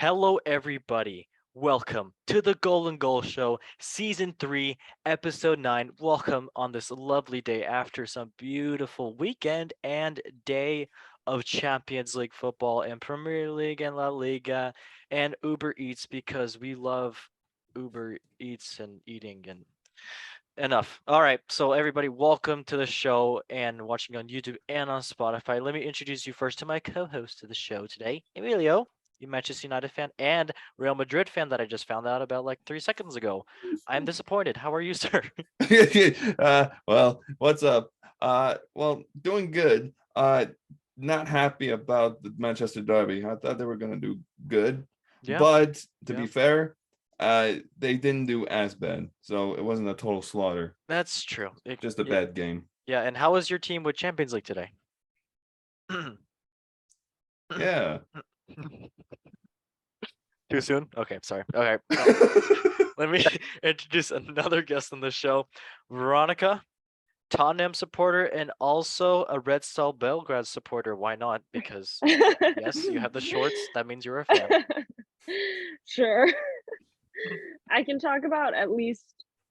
Hello, everybody. Welcome to the Golden Goal Show, Season 3, Episode 9. Welcome on this lovely day after some beautiful weekend and day of Champions League football and Premier League and La Liga and Uber Eats because we love Uber Eats and eating and enough. All right, so everybody, welcome to the show and watching on YouTube and on Spotify. Let me introduce you first to my co-host to the show today, Emilio, you Manchester United fan and Real Madrid fan that I just found out about like 3 seconds ago. I'm disappointed. How are you, sir? What's up? Doing good. Not happy about the Manchester Derby. I thought they were gonna do good, Yeah, but to yeah, be fair, they didn't do as bad. So it wasn't a total slaughter, that's true. just a bad game. Yeah, and how was your team with Champions League today? Yeah. Too soon? Okay, sorry. Okay, let me introduce another guest on the show, Veronica. Tottenham supporter and also a Red Star Belgrade supporter. Why not? Because yes, you have the shorts. That means you're a fan. Sure. I can talk about at least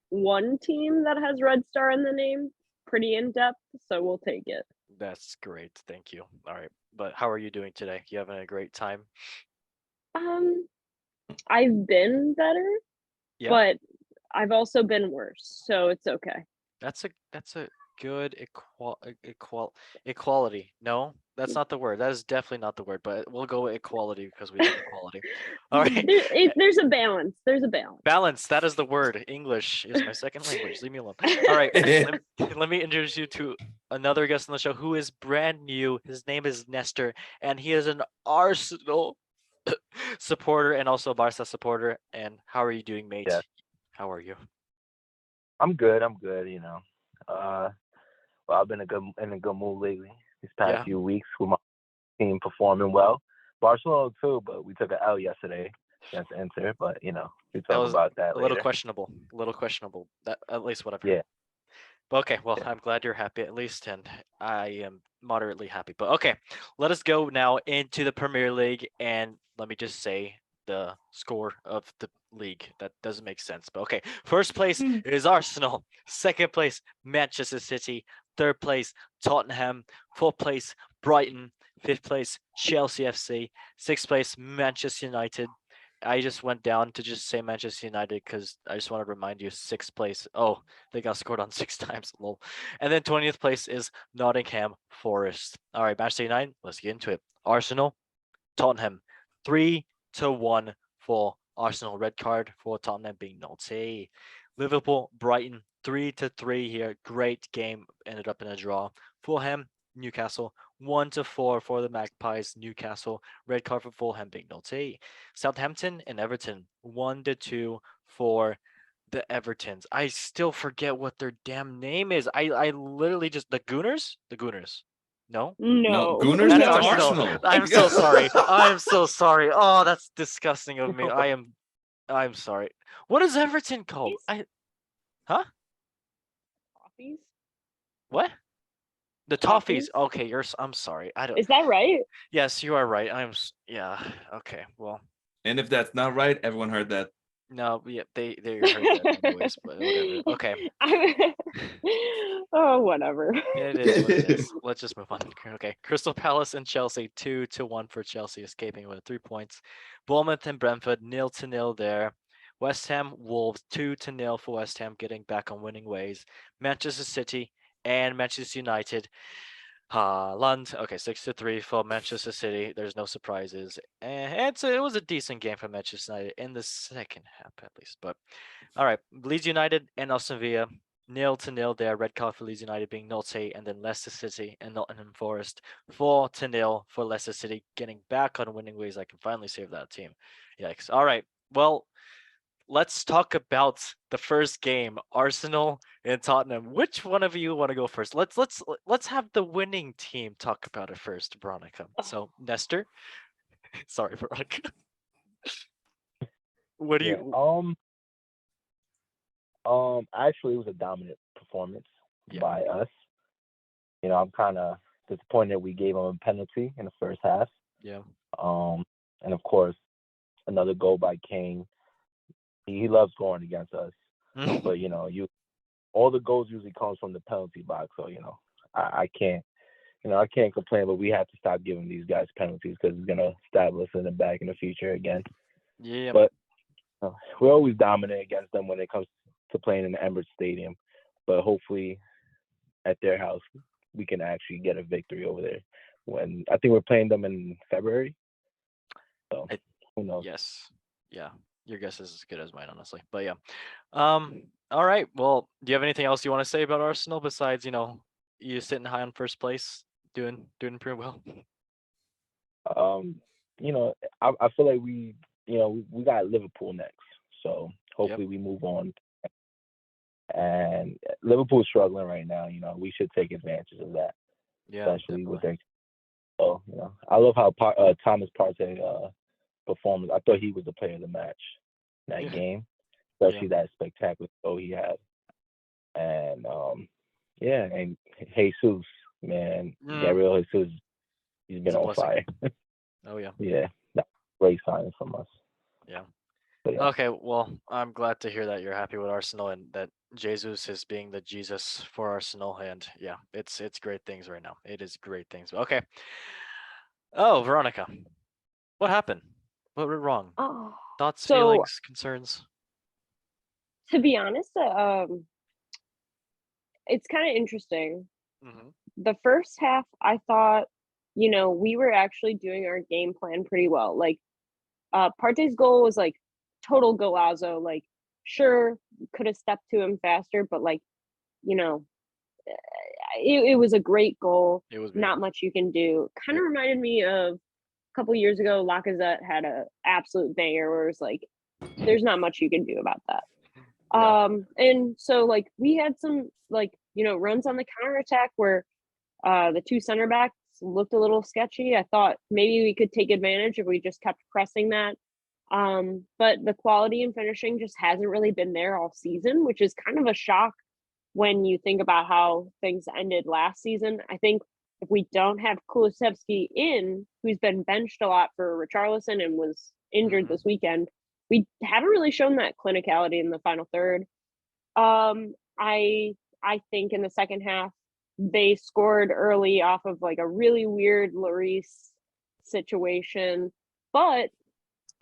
one team that has Red Star in the name pretty in depth, so we'll take it. That's great. Thank you. All right. But how are you doing today? You having a great time? Um, I've been better, Yeah. but I've also been worse, so it's okay. That's a good equality. No, that's not the word. That is definitely not the word, but we'll go with equality because we like equality. All right. There's a balance. There's a balance. Balance, that is the word. English is my second language. Leave me alone. All right, let me introduce you to another guest on the show who is brand new. His name is Nestor, and he is an Arsenal supporter and also a Barca supporter. And how are you doing, mate? Yes, How are you? I'm good. I'm good. Uh, I've been in a good mood lately. These past Yeah, few weeks with my team performing well. Barcelona too, but we took an L yesterday against Inter. But we that talk was about that a little later. questionable. A little questionable. That at least what I've heard. Yeah, But okay, well, yeah. I'm glad you're happy at least, and I am moderately happy. But okay, let us go now into the Premier League, and let me just say the score of the league. That doesn't make sense, but okay. First place is Arsenal. Second place, Manchester City. Third place, Tottenham. Fourth place, Brighton. Fifth place, Chelsea FC. Sixth place, Manchester United. I just went down to just say Manchester United because I just want to remind you, sixth place. Oh, they got scored on 6 times. Lol. And then 20th place is Nottingham Forest. All right, Manchester United, let's get into it. Arsenal, Tottenham, 3-1 for Arsenal. Red card for Tottenham being naughty. Liverpool, Brighton, 3-3 here. Great game, ended up in a draw. Fulham, Newcastle, 1-4 for the Magpies. Newcastle, red card for Fulham being naughty. Southampton and Everton, 1-2 for the Evertons. I still forget what their damn name is. I literally just the Gooners? The Gooners. No? No, No, Gooners, That's that's no. Arsenal. Arsenal. I'm so sorry. I'm so sorry. Oh, that's disgusting of me. I'm sorry. What is Everton called? Coffees? Huh? Coffees? What? The Toffees. Coffees? Okay, I'm sorry. I don't Is that right? Yes, you are right. Yeah. Okay. Well, And if that's not right, everyone heard that. no, yeah, they heard that anyways, but whatever. Okay. I'm- oh, whatever. It is what it is. Let's just move on. Okay. Crystal Palace and Chelsea, 2-1 for Chelsea, escaping with 3 points. Bournemouth and Brentford, 0-0 there. West Ham Wolves, 2-0 for West Ham, getting back on winning ways. Manchester City and Manchester United. Lund, okay, 6-3 for Manchester City. There's no surprises. And so it was a decent game for Manchester United in the second half, at least. But all right, Leeds United and Aston Villa, 0-0 there. Red card for Leeds United being naughty, and then Leicester City and Nottingham Forest, 4-0 for Leicester City, getting back on winning ways. I can finally save that team. Yikes. All right, well, let's talk about the first game, Arsenal and Tottenham. Which one of you want to go first? Let's have the winning team talk about it first, Veronica. So Nestor, sorry, Veronica. What do Yeah. you? Actually, it was a dominant performance Yeah, by us. I'm kind of disappointed we gave them a penalty in the first half. yeah, Um, and of course, another goal by Kane. He loves scoring against us, but all the goals usually comes from the penalty box. So I can't. I can't complain, but we have to stop giving these guys penalties because it's gonna stab us in the back in the future again. Yeah. But we're always dominant against them when it comes to playing in the Emirates Stadium. But hopefully, at their house, we can actually get a victory over there. When I think we're playing them in February. So who knows? Yes. Yeah. Your guess is as good as mine, honestly. But yeah. All right. Well, do you have anything else you want to say about Arsenal besides, you sitting high on first place, doing pretty well? I feel like we got Liverpool next. So hopefully we move on. And Liverpool's struggling right now. We should take advantage of that. Yeah. Especially with their. So I love how Thomas Partey performed. I thought he was the player of the match in that game, especially that spectacular goal he had. And and Jesus, man, Gabriel Jesus, he's been on fire. Oh yeah. Yeah, that's a great signing from us. Yeah. But, Okay, well, I'm glad to hear that you're happy with Arsenal and that Jesus is being the Jesus for Arsenal. And yeah, it's great things right now. It is great things. Okay. Oh, Veronica, what happened? What went wrong? Oh, Thoughts, so feelings, concerns? to be honest, it's kind of interesting. The first half, I thought, we were actually doing our game plan pretty well. Like, Partey's goal was like total golazo. Like, sure, could have stepped to him faster, but like, it was a great goal. It was not much you can do. Kind of reminded me of a couple years ago. Lacazette had a absolute banger where it was like, there's not much you can do about that. And so like we had some like runs on the counterattack where the two center backs looked a little sketchy. I thought maybe we could take advantage if we just kept pressing that. But the quality and finishing just hasn't really been there all season, which is kind of a shock when you think about how things ended last season. I think if we don't have Kulusevski in, who's been benched a lot for Richarlison and was injured this weekend, we haven't really shown that clinicality in the final third. I think in the second half, they scored early off of like a really weird Lloris situation. But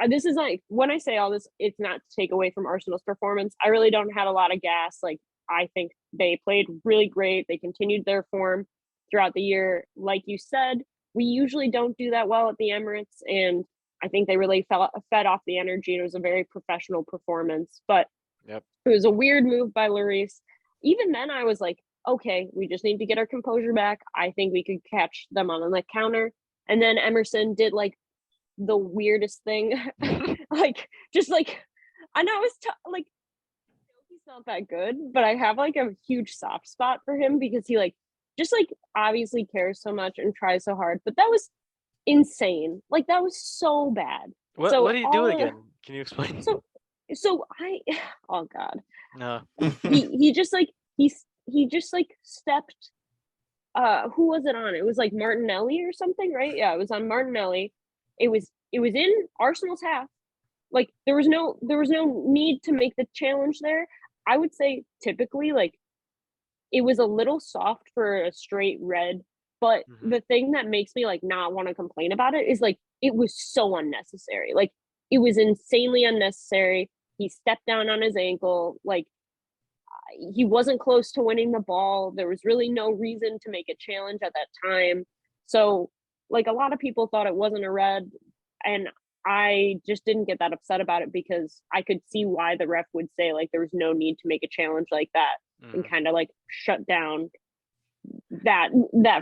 this is like, when I say all this, it's not to take away from Arsenal's performance. I really don't have a lot of gas. Like, I think they played really great. They continued their form throughout the year. Like you said, we usually don't do that well at the Emirates. And I think they really fed off the energy. It was a very professional performance. But it was a weird move by Lloris. Even then, I was like, okay, we just need to get our composure back. I think we could catch them on the counter. And then Emerson did like the weirdest thing. Like, just like, I know it's like, he's not that good, but I have like a huge soft spot for him because he like, just like obviously cares so much and tries so hard. But that was insane. Like, that was so bad. What did he do again? Can you explain? So oh God. No. he just like he just like stepped who was it on? It was like Martinelli or something, right? Yeah, it was on Martinelli. It was in Arsenal's half. Like there was no need to make the challenge there. I would say typically like it was a little soft for a straight red, but the thing that makes me like not want to complain about it is like it was so unnecessary. Like it was insanely unnecessary. He stepped down on his ankle. Like he wasn't close to winning the ball. There was really no reason to make a challenge at that time. So like a lot of people thought it wasn't a red, and I just didn't get that upset about it because I could see why the ref would say like there was no need to make a challenge like that and kind of like shut down that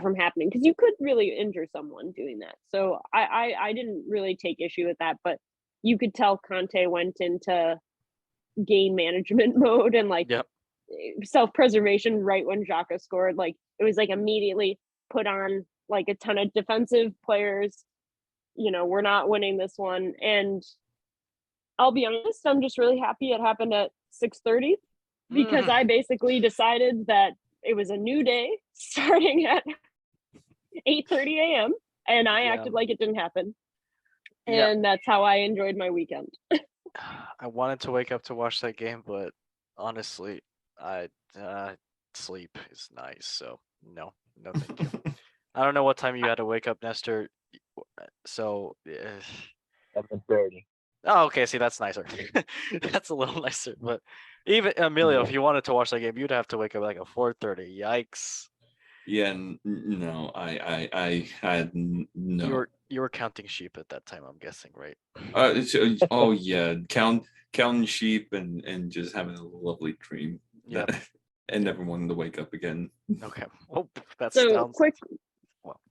from happening, because you could really injure someone doing that. So I didn't really take issue with that, but you could tell Conte went into game management mode and like self-preservation right when Xhaka scored. Like it was like immediately put on like a ton of defensive players. We're not winning this one. And I'll be honest, I'm just really happy it happened at 6:30 because I basically decided that it was a new day starting at 8:30 a.m. and I acted like it didn't happen. Yeah. And that's how I enjoyed my weekend. I wanted to wake up to watch that game, but honestly, I sleep is nice. So no, no, thank you. I don't know what time you had to wake up, Nestor. So, 7:30. oh, okay. See, that's nicer. That's a little nicer. But even Emilio, if you wanted to watch that game, you'd have to wake up like at 4:30. Yikes! Yeah, no, I had no. You were counting sheep at that time, I'm guessing, right? Oh yeah, counting sheep and just having a lovely dream. Yep. And never wanting to wake up again. Okay. Oh, that So sounds.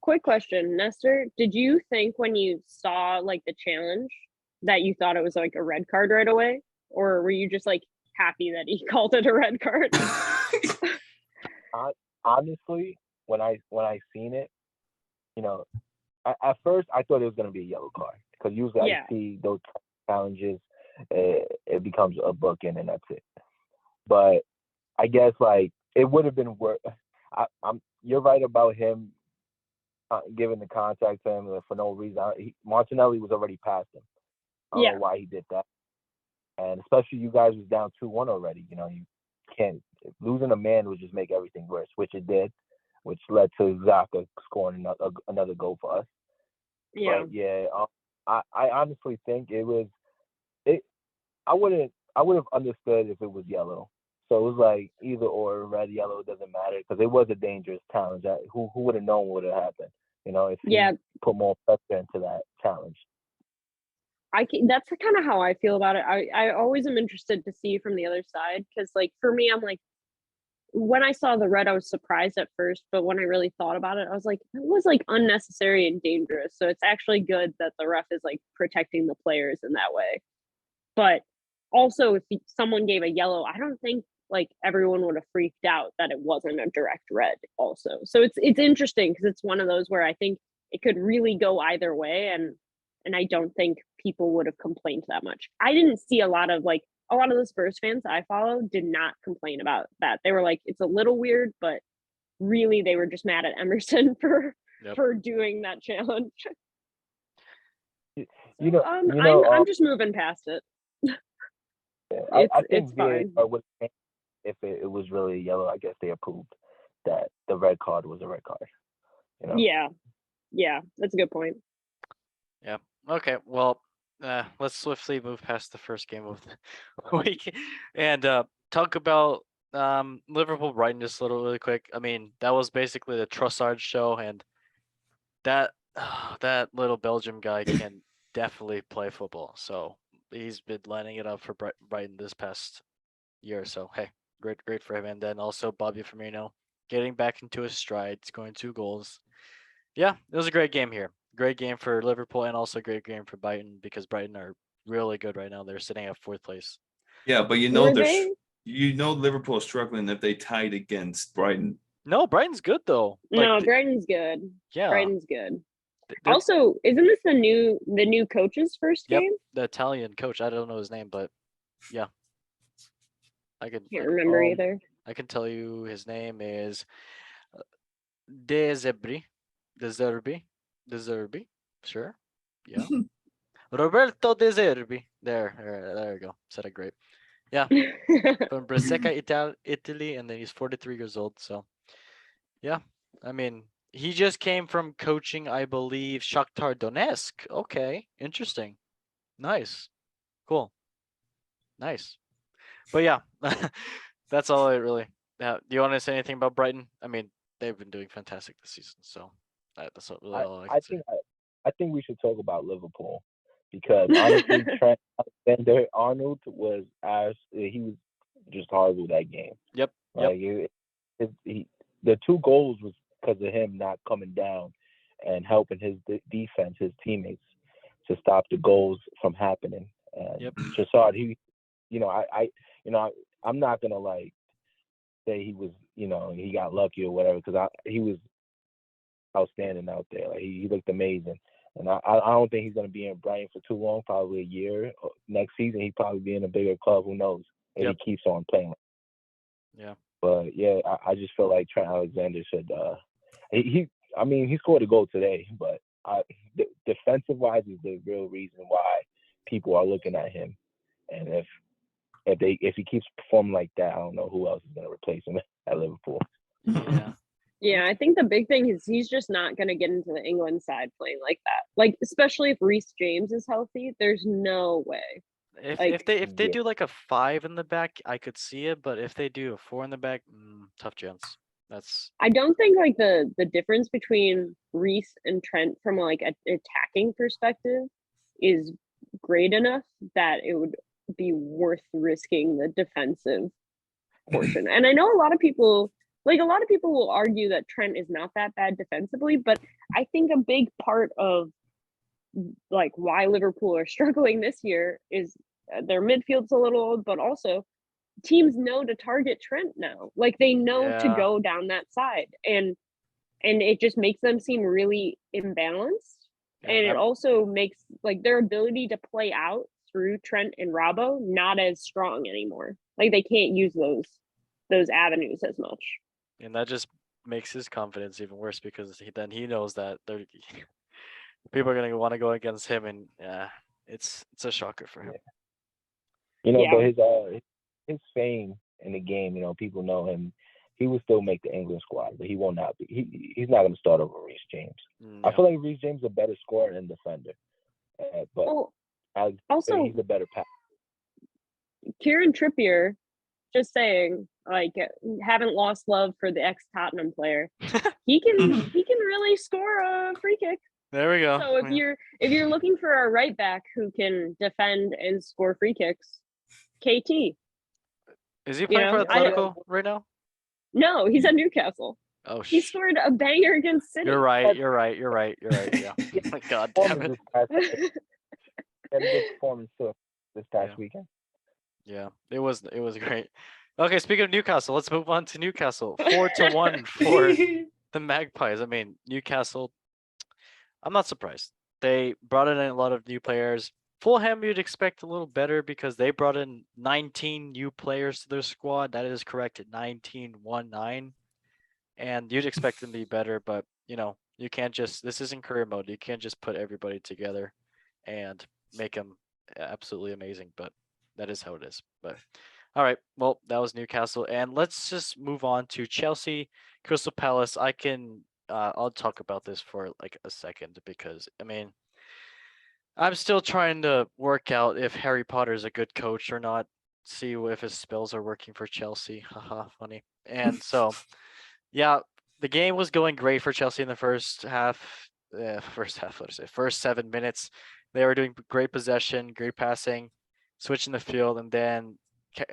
quick question, Nestor. Did you think when you saw like the challenge that you thought it was like a red card right away, or were you just like happy that he called it a red card? Honestly, when I seen it, at first I thought it was gonna be a yellow card because usually I see those challenges, it becomes a booking and that's it. But I guess like it would have been worth. You're right about him giving the contact to him for no reason. Martinelli was already past him. I don't know why he did that. And especially you guys was down 2-1 already. You can't losing a man would just make everything worse, which it did, which led to Zaka scoring another goal for us. Yeah. But yeah, I honestly think it was it. I would have understood if it was yellow. So it was like either or, red, yellow, it doesn't matter because it was a dangerous challenge. Who would have known what would have happened? If he put more pressure into that challenge. That's kind of how I feel about it. I always am interested to see from the other side because, like, for me, I'm like, when I saw the red, I was surprised at first, but when I really thought about it, I was like, it was like unnecessary and dangerous. So it's actually good that the ref is like protecting the players in that way. But also, if someone gave a yellow, I don't think like everyone would have freaked out that it wasn't a direct red. Also, so it's interesting because it's one of those where I think it could really go either way, and I don't think people would have complained that much. I didn't see a lot of the Spurs fans I follow did not complain about that. They were like, it's a little weird, but really they were just mad at Emerson for doing that challenge. I'm just moving past it. I think it's fine. If it was really yellow, I guess they approved that the red card was a red card. Yeah, that's a good point. Yeah. Okay. Well, let's swiftly move past the first game of the week and talk about Liverpool Brighton just a little really quick. I mean, that was basically the Trossard show, and that little Belgium guy can definitely play football. So he's been lining it up for Brighton this past year. So hey, great for him. And then also Bobby Firmino getting back into his stride, scoring 2 goals. Yeah, it was a great game here. Great game for Liverpool and also great game for Brighton because Brighton are really good right now. They're sitting at 4th place. Yeah, but Liverpool is struggling if they tied against Brighton. No, Brighton's good though. Brighton's good. Yeah, Brighton's good. Also, isn't this the new coach's first game? The Italian coach. I don't know his name, but yeah, can't remember either. I can tell you his name is De Zerbi. Sure. Yeah. Roberto De Zerbi. There you go. Said it great. Yeah. From Brescia, Italy, and then he's 43 years old. So, yeah. I mean, he just came from coaching, I believe, Shakhtar Donetsk. Okay. Interesting. Nice. Cool. Nice. But yeah, that's all I really. Do you want to say anything about Brighton? I mean, they've been doing fantastic this season. So that's really all I can say. I think we should talk about Liverpool because honestly, Trent Alexander-Arnold he was just horrible that game. Yep. The 2 goals was because of him not coming down and helping his defense, his teammates, to stop the goals from happening. And Trossard, I'm not gonna like say he was, he got lucky or whatever because he was outstanding out there. Like he looked amazing. And I don't think he's going to be in Brighton for too long, probably a year. Next season, he'd probably be in a bigger club. Who knows? If he keeps on playing. Yeah. But, yeah, I just feel like Trent Alexander should he scored a goal today, but defensive wise is the real reason why people are looking at him. And if he keeps performing like that, I don't know who else is going to replace him at Liverpool. Yeah. Yeah, I think the big thing is he's just not going to get into the England side playing like that. Like, especially if Reece James is healthy, there's no way. If Like- if they Yeah. do like a 5 in the back, I could see it. But if they do a 4 in the back, tough chance. That's I don't think like the difference between Reece and Trent from like an attacking perspective is great enough that it would be worth risking the defensive portion. And I know a lot of people will argue that Trent is not that bad defensively, but I think a big part of like why Liverpool are struggling this year is their midfield's a little old, but also teams know to target Trent now. Like they know to Yeah. go down that side, and it just makes them seem really imbalanced. Yeah, And it I'm- also makes like their ability to play out through Trent and Robbo not as strong anymore. Like they can't use those avenues as much. and that just makes his confidence even worse because then he knows that people are gonna want to go against him, and it's a shocker for him. You know, Yeah. but his fame in the game, you know, people know him. He will still make the England squad, but he will not be. He's not going to start over Reece James. I Yeah. feel like Reece James is a better scorer and defender, but Well, Alex, also he's a better pass. Kieran Trippier, just saying, like haven't lost love for the ex Tottenham player. He can really score a free kick. There we go. So if you're looking for a right back who can defend and score free kicks, KT. Is he playing for know, I don't- Atletico right now? No, he's at Newcastle. Oh, He scored a banger against City. You're right. You're right. Yeah. God damn it. He had a good performance too this past Yeah. weekend. Yeah, it was great. Okay, speaking of Newcastle, let's move on to Newcastle. 4-1 for the Magpies. I mean, Newcastle, I'm not surprised. They brought in a lot of new players. Fulham, you'd expect a little better because they brought in 19 new players to their squad. That is correct, 19. And you'd expect them to be better, but you can't just. This isn't career mode. You can't just put everybody together and make them absolutely amazing. But that is how it is. But all right, well, that was Newcastle, and let's just move on to Chelsea, Crystal Palace. I'll talk about this for like a second because I mean, I'm still trying to work out if Harry Potter is a good coach or not. See if his spells are working for Chelsea. Haha, funny. And so, yeah, the game was going great for Chelsea in the first half. First 7 minutes, they were doing great possession, great passing, switching the field, and then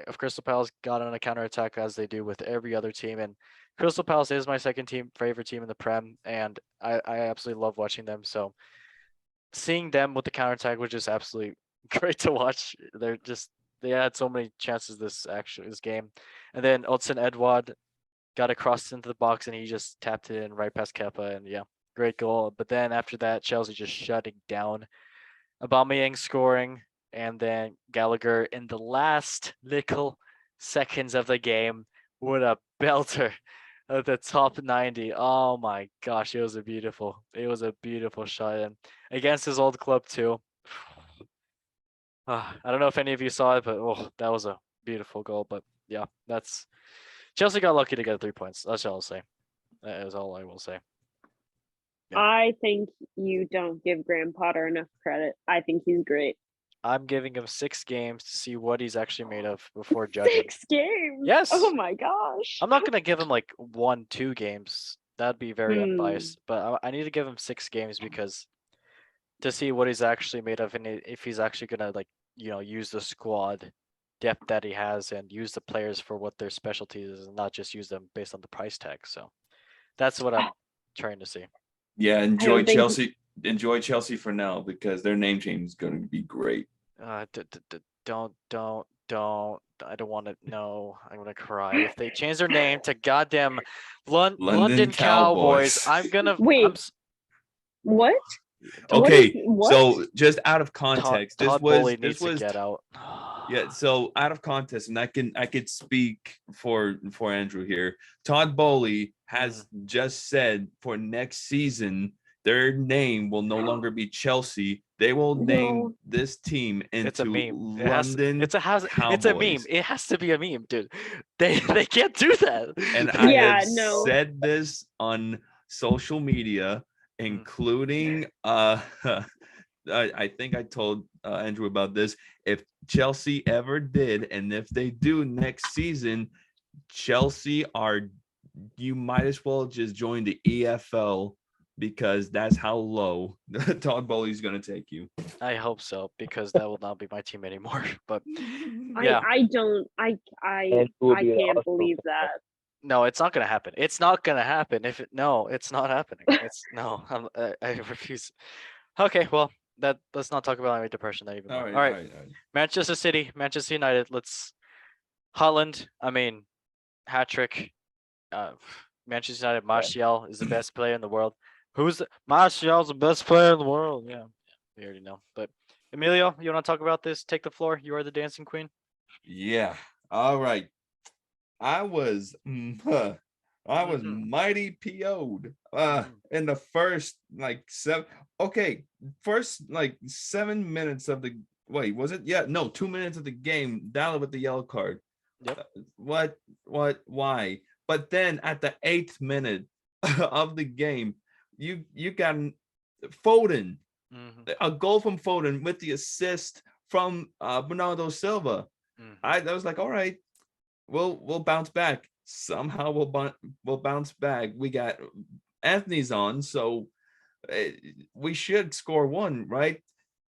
of Crystal Palace got on a counterattack as they do with every other team. And Crystal Palace is my second favorite team in the Prem, and I absolutely love watching them. So seeing them with the counterattack was just absolutely great to watch. They had so many chances this game, and then Odsonne Edouard got a cross into the box and he just tapped it in right past Kepa, and yeah, great goal. But then after that, Chelsea just shutting down. Aubameyang scoring, and then Gallagher in the last little seconds of the game with a belter at the top 90. Oh my gosh, it was a beautiful shot, and against his old club too. I don't know if any of you saw it, but that was a beautiful goal. But yeah, that's Chelsea got lucky to get 3 points. That's all I'll say. That is all I will say. Yeah. I think you don't give Graham Potter enough credit. I think he's great. I'm giving him 6 games to see what he's actually made of before judging. 6 games. Yes. Oh my gosh. I'm not gonna give him like 1-2 games. That'd be very unbiased. But I need to give him 6 games because to see what he's actually made of, and if he's actually gonna use the squad depth that he has and use the players for what their specialties is, and not just use them based on the price tag. So that's what I'm trying to see. Yeah, enjoy think- Chelsea. Enjoy Chelsea for now because their name change is going to be great. Don't. I don't want to know. I'm gonna cry if they change their name to goddamn London Cowboys. I'm gonna Wait. What? Okay, What? so just out of context, Todd Bowley needs to get out. Yeah, so out of context, and I could speak for Andrew here. Todd Bowley has just said for next season their name will no longer be Chelsea. They will name this team It's a into meme. London It's a meme. Cowboys. It has to be a meme, dude. They can't do that. And They- I Yeah, have no. said this on social media, including I think I told Andrew about this. If Chelsea ever did, and if they do next season, Chelsea you might as well just join the EFL because that's how low Todd Bowley's gonna take you. I hope so, because that will not be my team anymore. But I And it will be an can't Arsenal believe fan. that. no, it's not gonna happen. It's not gonna happen. No, it's not happening. It's no. I refuse. Okay, well, let's not talk about my depression that even more. All right. Manchester City, Manchester United. Holland. I mean, hat trick. Manchester United. Martial is the best player in the world. Martial's the best player in the world? Yeah, we already know. But Emilio, you want to talk about this? Take the floor. You are the dancing queen. Yeah. All right. I was Mhm. mighty PO'd Mhm. in the first like first like 7 minutes of the wait, was it? Yeah, no, 2 minutes of the game, down with the yellow card. Yep. Why? But then at the 8th minute of the game, you got Foden, Mhm. a goal from Foden with the assist from Bernardo Silva. Mhm. I was like, all right, we'll bounce back. Somehow we'll bounce back. We got Anthony's on, so we should score one, right?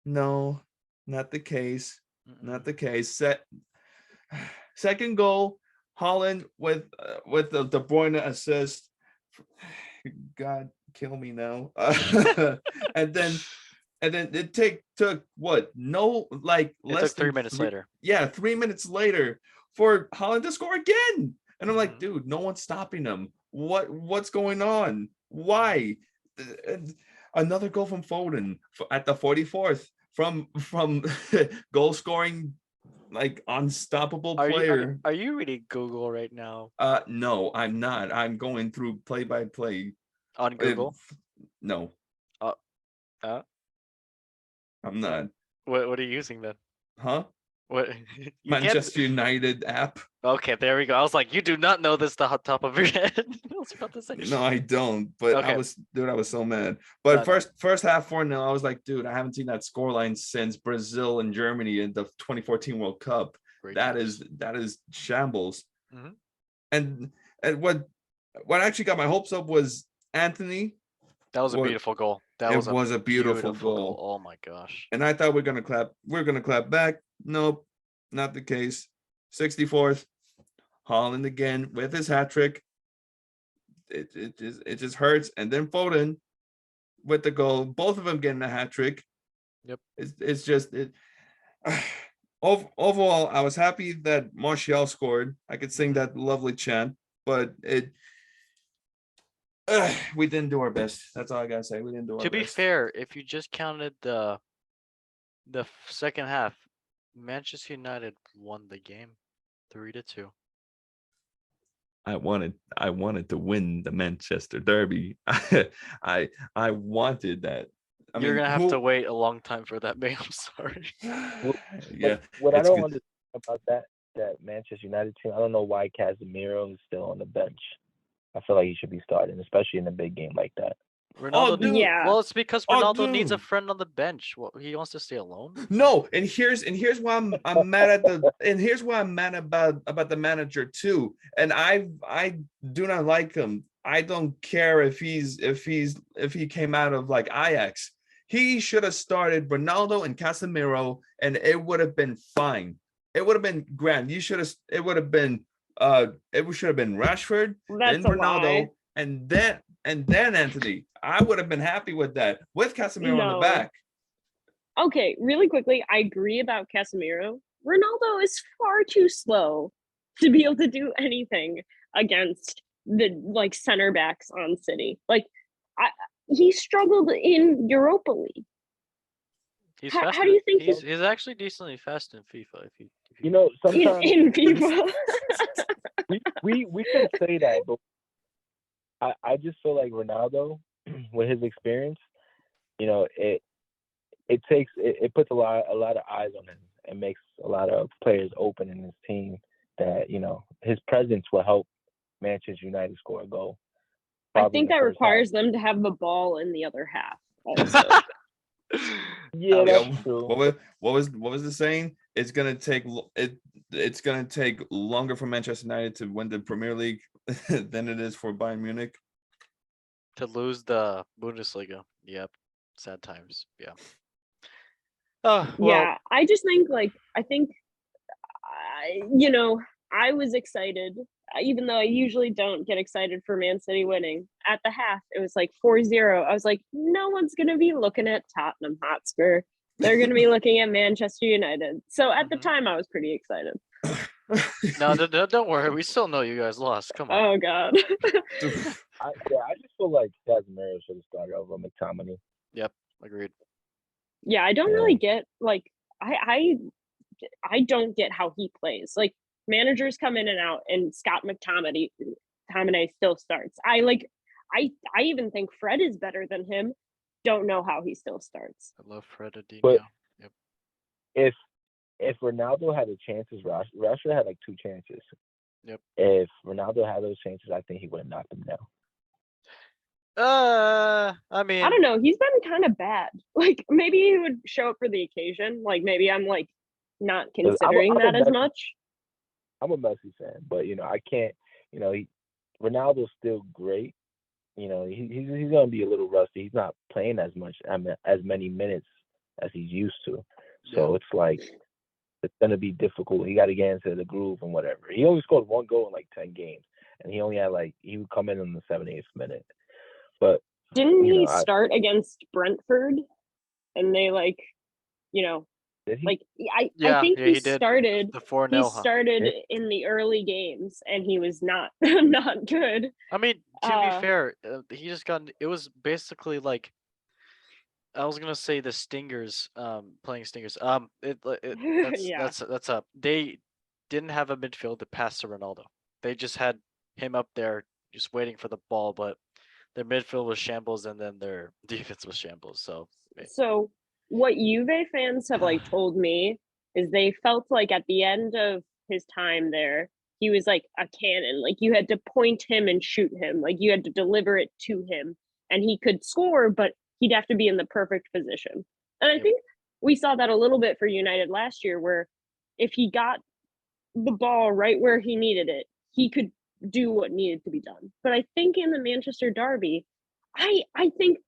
No, not the case. Not the case. Second goal, Holland with the De Bruyne assist. God, kill me now. and then it took what? No, like It less took 3 than minutes later. Yeah, 3 minutes later for Holland to score again. And I'm like, Mhm. dude, no one's stopping them. What's going on? Why? Another goal from Foden at the 44th from goal scoring like unstoppable player. Are you reading Google right now? No, I'm not. I'm going through play by play. On Google? No, Uh, uh, I'm not. what are you using then? Huh? What you can't. Manchester United app. Okay, there we go. I was like, you do not know this the top of your head. I was about to say. No, I don't. But Okay. I was so mad. But No, no. first half 4-0, I was like, dude, I haven't seen that scoreline since Brazil and Germany in the 2014 World Cup. Great That times. is shambles. Mhm. And what actually got my hopes up was Anthony. That was a What- beautiful goal. That it was a beautiful goal. Oh my gosh. And I thought we're gonna clap back. Nope, not the case. 64th, Holland again with his hat trick. It just hurts. And then Foden with the goal, both of them getting a hat trick. Yep. It's just it. Overall, I was happy that Martial scored. I could sing that lovely chant, but we didn't do our best. That's all I gotta say. We didn't do our To be best. fair, if you just counted the second half, Manchester United won the game 3-2. I wanted to win the Manchester Derby. I wanted that. You're gonna have to wait a long time for that, man. I'm sorry. Yeah. What I it's don't good. understand about that Manchester United team, I don't know why Casemiro is still on the bench. I feel like he should be starting, especially in a big game like that. Ronaldo dude. Yeah. Well, it's because Oh, Ronaldo needs a dude. friend on the bench. What, he wants to stay alone? No, and here's why I'm mad at here's why I'm mad about the manager too. And I do not like him. I don't care if he came out of like Ajax. He should have started Ronaldo and Casemiro, and it would have been fine. It would have been grand. It would have been Rashford, That's then a Ronaldo, lie. and then Anthony. I would have been happy with that with Casemiro on the No. back. Okay, really quickly, I agree about Casemiro. Ronaldo is far too slow to be able to do anything against the like center backs on City. Like, he struggled in Europa League. He's How faster. do you think he's actually decently fast in FIFA? If you You know, sometimes in FIFA? we can say that, but I just feel like Ronaldo, with his experience, it puts a lot of eyes on him and makes a lot of players open in his team. That his presence will help Manchester United score a goal. I think that requires them to have the ball in the other half. Also. Yeah, Yeah, that's true. what was the saying? It's gonna take it's gonna take longer for Manchester United to win the Premier League than it is for Bayern Munich. To lose the Bundesliga. Yep. Sad times. Yeah. Oh, well, Yeah, I just think I was excited, even though I usually don't get excited for Man City winning. At the half, it was like 4-0. I was like, no one's going to be looking at Tottenham Hotspur. They're going to be looking at Manchester United. So at the time, I was pretty excited. no, don't worry. We still know you guys lost. Come on. Oh, God. I just feel like Casemiro should have started over McTominay. Yep, agreed. Yeah, I don't really get, like, I don't get how he plays. Like, managers come in and out, and Scott McTominay still starts. I even think Fred is better than him. Don't know how he still starts. I love Fred Adinho. But yep. If Ronaldo had the chances, Rashford had like 2 chances. Yep. If Ronaldo had those chances, I think he would have knocked them down. I mean, I don't know. He's been kind of bad. Like, maybe he would show up for the occasion. Like, maybe I'm like not considering that as much. I'm a Messi fan, but I can't. Ronaldo's still great. He's gonna be a little rusty. He's not playing as many minutes as he's used to. So it's like it's gonna be difficult. He got to get into the groove and whatever. He only scored 1 goal in like 10 games, and he only had he would come in the 78th minute. But didn't he start against Brentford? And they I think he started the 4-0. He started in the early games, and he was not not good. I mean, to be fair, he just got. It was basically like I was gonna say the Stingers, playing Stingers. That's up. They didn't have a midfield to pass to Ronaldo. They just had him up there, just waiting for the ball. But their midfield was shambles, and then their defense was shambles. So what Juve fans have told me is they felt like at the end of his time there, he was like a cannon. Like, you had to point him and shoot him. Like, you had to deliver it to him, and he could score, but he'd have to be in the perfect position. And I think we saw that a little bit for United last year, where if he got the ball right where he needed it, he could do what needed to be done. But I think in the Manchester derby, I think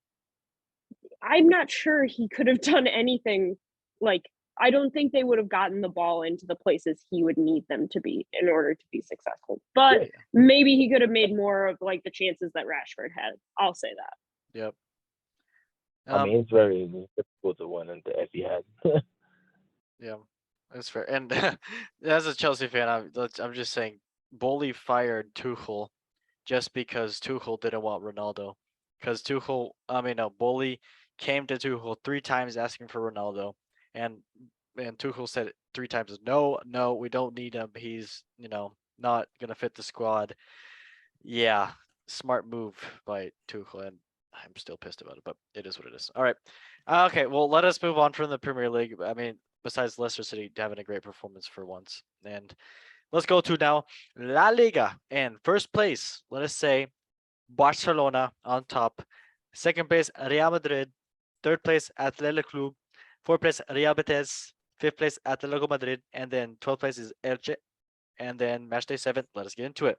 I'm not sure he could have done anything. Like, I don't think they would have gotten the ball into the places he would need them to be in order to be successful. But maybe he could have made more of the chances that Rashford had. I'll say that. Yep. I mean, it's very difficult to win if he had. Yeah, that's fair. And as a Chelsea fan, I'm just saying, Boli fired Tuchel just because Tuchel didn't want Ronaldo. Because Boli came to Tuchel 3 times asking for Ronaldo, and Tuchel said 3 times, no, we don't need him. He's not gonna fit the squad. Yeah, smart move by Tuchel, and I'm still pissed about it, but it is what it is. All right, okay. Well, let us move on from the Premier League. I mean, besides Leicester City having a great performance for once, and let's go to now La Liga. And first place, let us say Barcelona on top. Second place, Real Madrid. Third place, Athletic Club. Fourth place, Real Betis. Fifth place, Atletico Madrid. And then 12th place is Elche. And then match day 7. Let us get into it.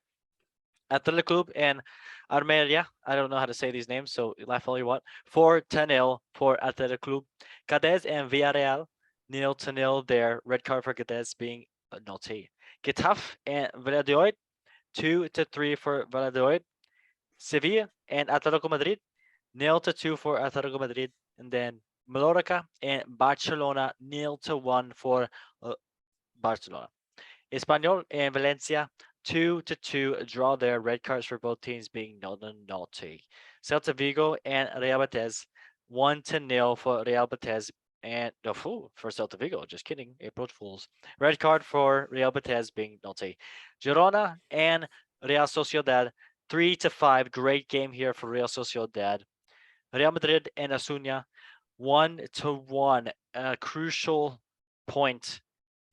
Athletic Club and Armeria. I don't know how to say these names, so laugh all you want. 4-0 for Athletic Club. Cadiz and Villarreal 0-0 there. Red card for Cadiz being naughty. Getafe and Valladolid 2-3 for Valladolid. Sevilla and Atletico Madrid 0-2 for Atletico Madrid. And then Mallorca and Barcelona 0-1 for Barcelona. Espanyol and Valencia 2-2 draw there. Red cards for both teams being naughty. Celta Vigo and Real Betis 1-0 for Real Betis and for Celta Vigo. Just kidding. April Fools. Red card for Real Betis being naughty. Girona and Real Sociedad 3-5. Great game here for Real Sociedad. Real Madrid and Osuna 1-1. A crucial point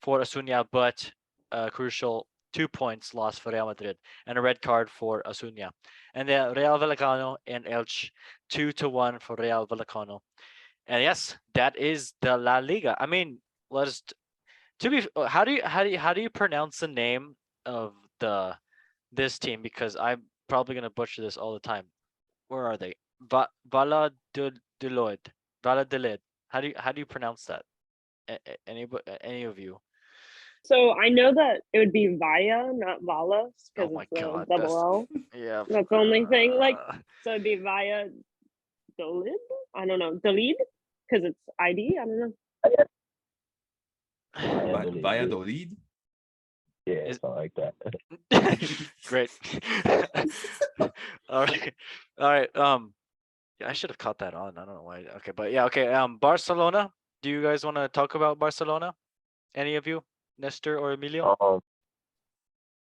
for Osuna, but a crucial 2 points lost for Real Madrid and a red card for Osuna. And then Real Vallecano and Elche 2-1 for Real Vallecano. And yes, that is the La Liga. I mean, let's to be how do you pronounce the name of this team, because I'm probably gonna butcher this all the time. Where are they? Valladolid. Valladolid. How do you pronounce that? Any of you? So I know that it would be Via, not Valas, Oh because my it's the god, double that's L. yeah. That's the only thing. Like, uh, so it'd be Via Dolid? I don't know. Delete? Because it's ID? I don't know. Valladolid, yeah. Valladolid. Yeah, Is- something like that. Great. All right. All right. Yeah, I should have caught that on. I don't know why. Okay, but yeah, okay. Barcelona. Do you guys want to talk about Barcelona? Any of you? Nestor or Emilio?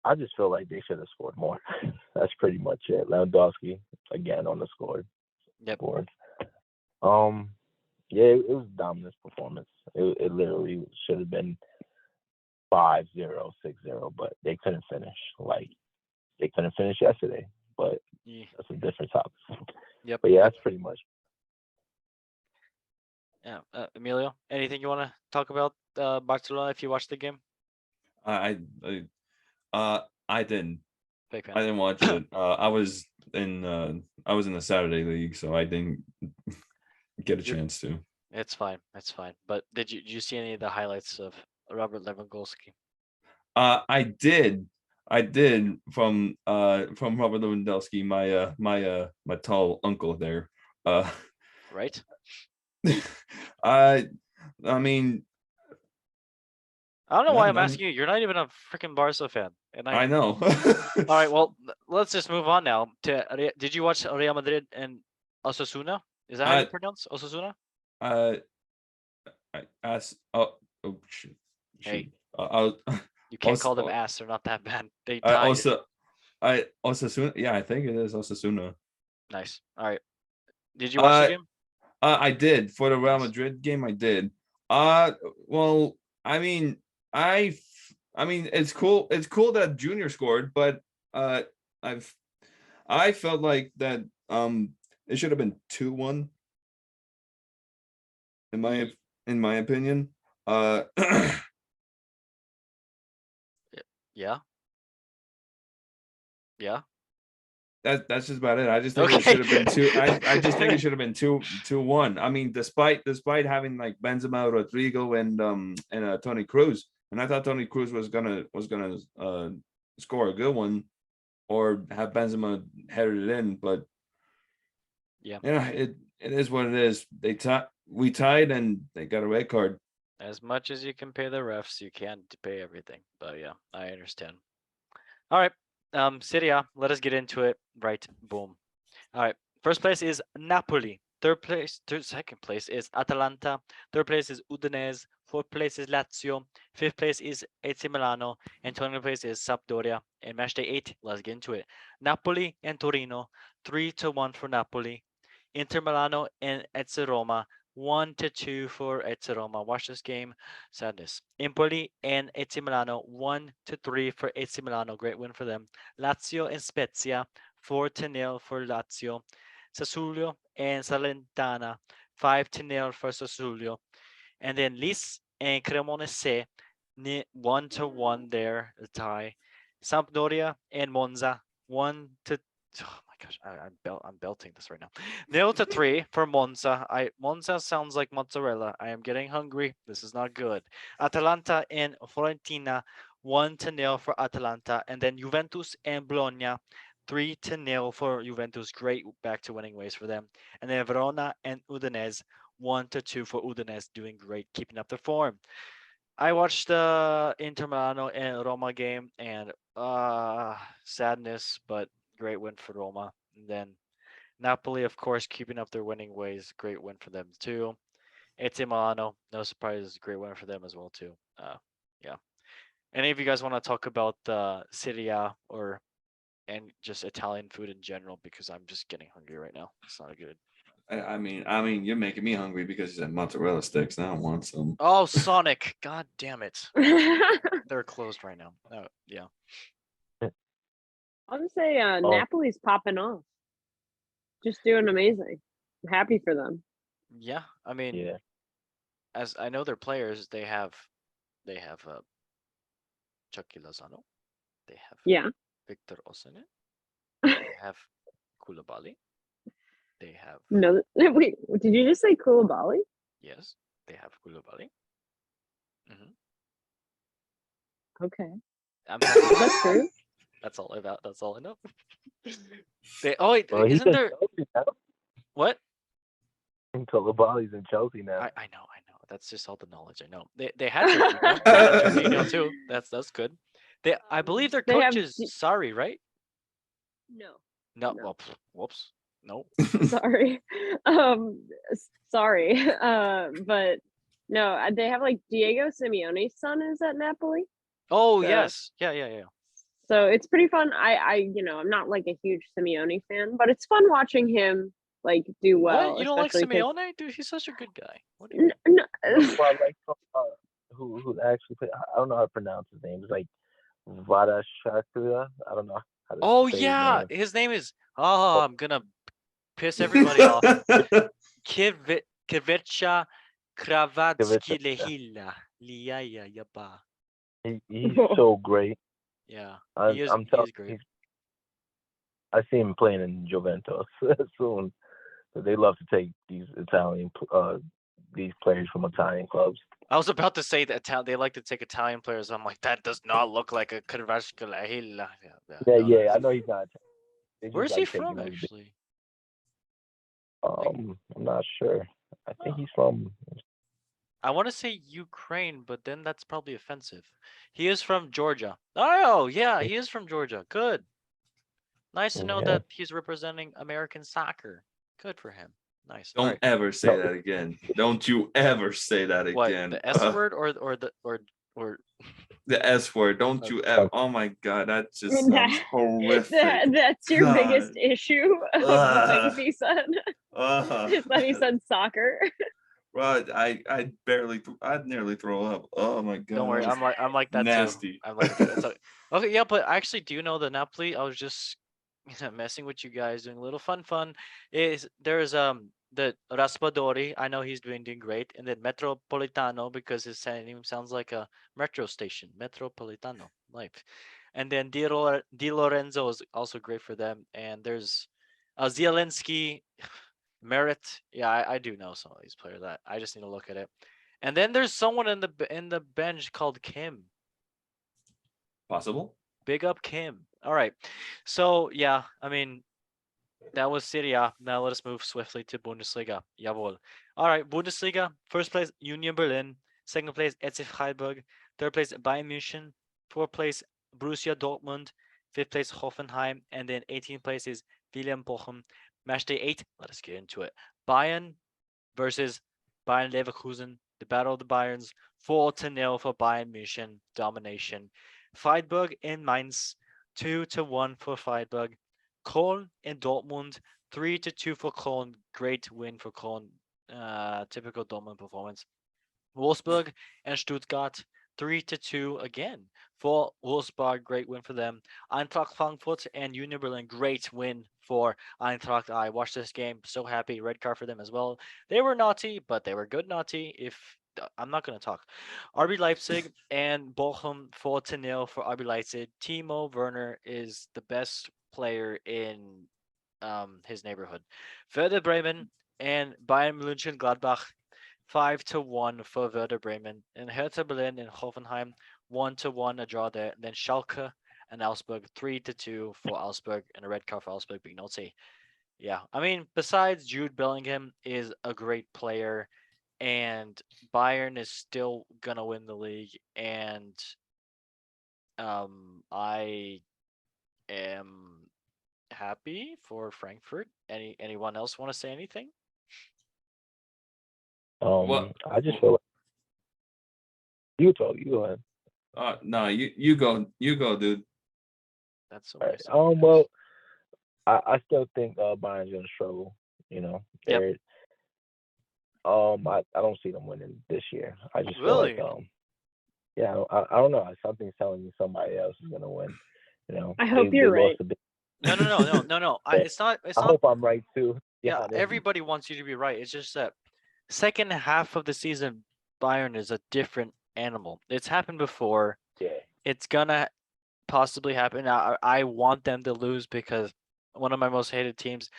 I just feel like they should have scored more. That's pretty much it. Lewandowski again on the Yep. board. Yeah, it was a dominant performance. It literally should have been 5-0, 6-0, but they couldn't finish. Like they couldn't finish yesterday, but Yeah. that's a different topic. Yep. But yeah, that's pretty much. Yeah. Emilio, anything you want to talk about Barcelona if you watched the game? I didn't. Big fan. I didn't watch it. I was in the Saturday league, so I didn't get a You're- chance to. It's fine. It's fine. But did you see any of the highlights of Robert Lewandowski? I did. I did from Robert Lewandowski, my tall uncle there. Right? I mean, I don't know why I'm I'm- asking you. You're not even a freaking Barca fan, and I know. All right. Well, let's just move on now. Did you watch Real Madrid and Osasuna? Is that how you Uh, pronounce Osasuna? I asked. Oh shoot. Hey. I'll, You can't also, call them ass. They're not that bad. They I tied. I Osasuna. Yeah, I think it is Osasuna. Nice. All right. Did you watch the game? I did for the Real Nice. Madrid game. I did. Well, I mean, I mean, it's cool. It's cool that Junior scored, but I've I felt like that. It should have been 2-1 in my opinion. Yeah. Yeah. That's just about it. I just think Okay. it should have been two. I just think it should have been 2-1. I mean, despite having like Benzema, Rodrigo, and Tony Cruz, and I thought Tony Cruz was gonna score a good one, or have Benzema headed it in, but Yeah. it is what it is. We tied, and they got a red card. As much as you can pay the refs, you can't pay everything. But yeah, I understand. All right. Serie A, let us get into it. Right. Boom. All right. First place is Napoli. Second place is Atalanta. Third place is Udinese. Fourth place is Lazio. Fifth place is AC Milano. And 20th place is Sampdoria. And match day 8, let's get into it. Napoli and Torino, 3-1 for Napoli. Inter Milano and Ecce Roma, 1-2 for Ecce Roma. Watch this game. Sadness. Empoli and AC Milano, 1-3 for AC Milano. Great win for them. Lazio and Spezia, 4-0 for Lazio. Sassuolo and Salernitana, 5-0 for Sassuolo. And then Lis and Cremonese, 1-1 there, a tie. Sampdoria and Monza, 1 to oh my gosh, I'm belting this right now. 0-3 for Monza. Monza sounds like mozzarella. I am getting hungry. This is not good. Atalanta and Fiorentina, 1-0 for Atalanta, and then Juventus and Bologna, 3-0 for Juventus. Great back to winning ways for them. And then Verona and Udinese, 1-2 for Udinese, doing great, keeping up their form. I watched the Inter Milano and Roma game, and sadness, but great win for Roma. And then Napoli, of course, keeping up their winning ways. Great win for them too. AC Milano, no surprise, great win for them as well too. Yeah. Any of you guys want to talk about Serie A and just Italian food in general? Because I'm just getting hungry right now. It's not good. I mean, you're making me hungry because you said mozzarella sticks. Now I want some. Oh, Sonic! God damn it! They're closed right now. Oh, yeah. I'll just say Oh, Napoli's popping off. Just doing amazing. I'm happy for them. Yeah, I mean, yeah. as I know their players, they have Chucky Lozano, they have Yeah. Victor Osimhen, they have Koulibaly, they have No, wait. Did you just say Koulibaly? yes, they have Koulibaly. Okay, I'm happy. is that true? That's all about. That's all I know. Wait, Well, he's isn't in there Chelsea now. what? Koulibaly's in Chelsea now. I know. That's just all the knowledge I know. They had Jorginho. They had Jorginho too. That's good. I believe their They have coach is Sorry, right? no. No. No. Well, whoops. No. Sorry. Sorry. But no, they have like Diego Simeone's son is at Napoli. Oh So- yes. Yeah. So it's pretty fun. I'm not like a huge Simeone fan, but it's fun watching him like do well. What? You don't like especially 'cause- Simeone, dude? He's such a good guy. What do you? No, Who I like who actually play. I don't know how to pronounce his name. It's like Vadashakria. I don't know how to Oh say yeah, his name. his name is. Oh, I'm gonna piss everybody off. Kivitcha Kravatsky Lehila. Liaya Yaba. He's so great. Yeah, I'm he is telling great. you, I see him playing in Juventus soon. They love to take these players from Italian clubs. I was about to say that they like to take Italian players. I'm like, that does not look like a Kravatsky Lehila. Yeah, I know he's not. They just Where's like he taking from those actually? I'm not sure. I think he's from. I want to say Ukraine, but then that's probably offensive. He is from Georgia. Oh, yeah, he is from Georgia. Good. Nice to know Yeah. that he's representing American soccer. Good for him. Nice. All Don't right. ever say that again. Don't you ever say that What, again. the S word or The S word. Don't you ever. Oh my god, that just sounds horrific. that's your biggest God. issue of the Ugh. things he said. Is that he said soccer. Right, I'd nearly throw up. Oh my god. don't worry, that was I'm like that nasty. too. I'm like that too. It's okay, yeah, but I actually do know the Napoli. I was just messing with you guys, doing a little fun. There's the Raspadori. I know he's doing great, and then Metropolitano because his name sounds like a metro station. Metropolitano life, and then Di Lorenzo is also great for them. And there's Zielinski, Merit. Yeah, I do know some of these players. That I just need to look at it. And then there's someone in the bench called Kim. Possible? Big up Kim. All right. So yeah, I mean that was Serie A. Now let us move swiftly to Bundesliga. Jawohl. All right, Bundesliga. First place Union Berlin. Second place SC Freiburg. Third place Bayern München. Fourth place Borussia Dortmund. Fifth place Hoffenheim. And then 18th place is William Bochum. Match day 8. Let us get into it. Bayern versus Bayern Leverkusen. The battle of the Bayerns. 4-0 for Bayern München. Domination. Freiburg in Mainz. 2-1 for Freiburg. Köln in Dortmund. 3-2 for Köln. Great win for Köln. Typical Dortmund performance. Wolfsburg and Stuttgart. 3-2 again for Wolfsburg. Great win for them. Eintracht Frankfurt and Union Berlin. Great win for Eintracht. I watched this game. So happy. Red card for them as well. They were naughty, but they were good naughty. I'm not going to talk. RB Leipzig and Bochum 4-0 for RB Leipzig. Timo Werner is the best player in his neighborhood. Werder Bremen and Bayern München Gladbach 5-1 for Werder Bremen. And Hertha Berlin and Hoffenheim 1-1 a draw there. And then Schalke and Augsburg 3-2 for Augsburg and a red card for Augsburg. Big naughty. Yeah, I mean, besides Jude Bellingham is a great player, and Bayern is still gonna win the league, and I am happy for Frankfurt. Anyone else want to say anything? I just feel like you go ahead. No, you go, dude. That's so All nice. right. Well, I still think Bayern's gonna struggle Yep. Yep. I don't see them winning this year. I just feel Really? like yeah, I don't know. Something's telling me somebody else is gonna win. I hope you're they lost right. a bit. No. It's not. It's I not. hope I'm right too. Yeah, Yeah, everybody wants you to be right. It's just that second half of the season, Bayern is a different animal. It's happened before. yeah. It's gonna possibly happen. I want them to lose because one of my most hated teams.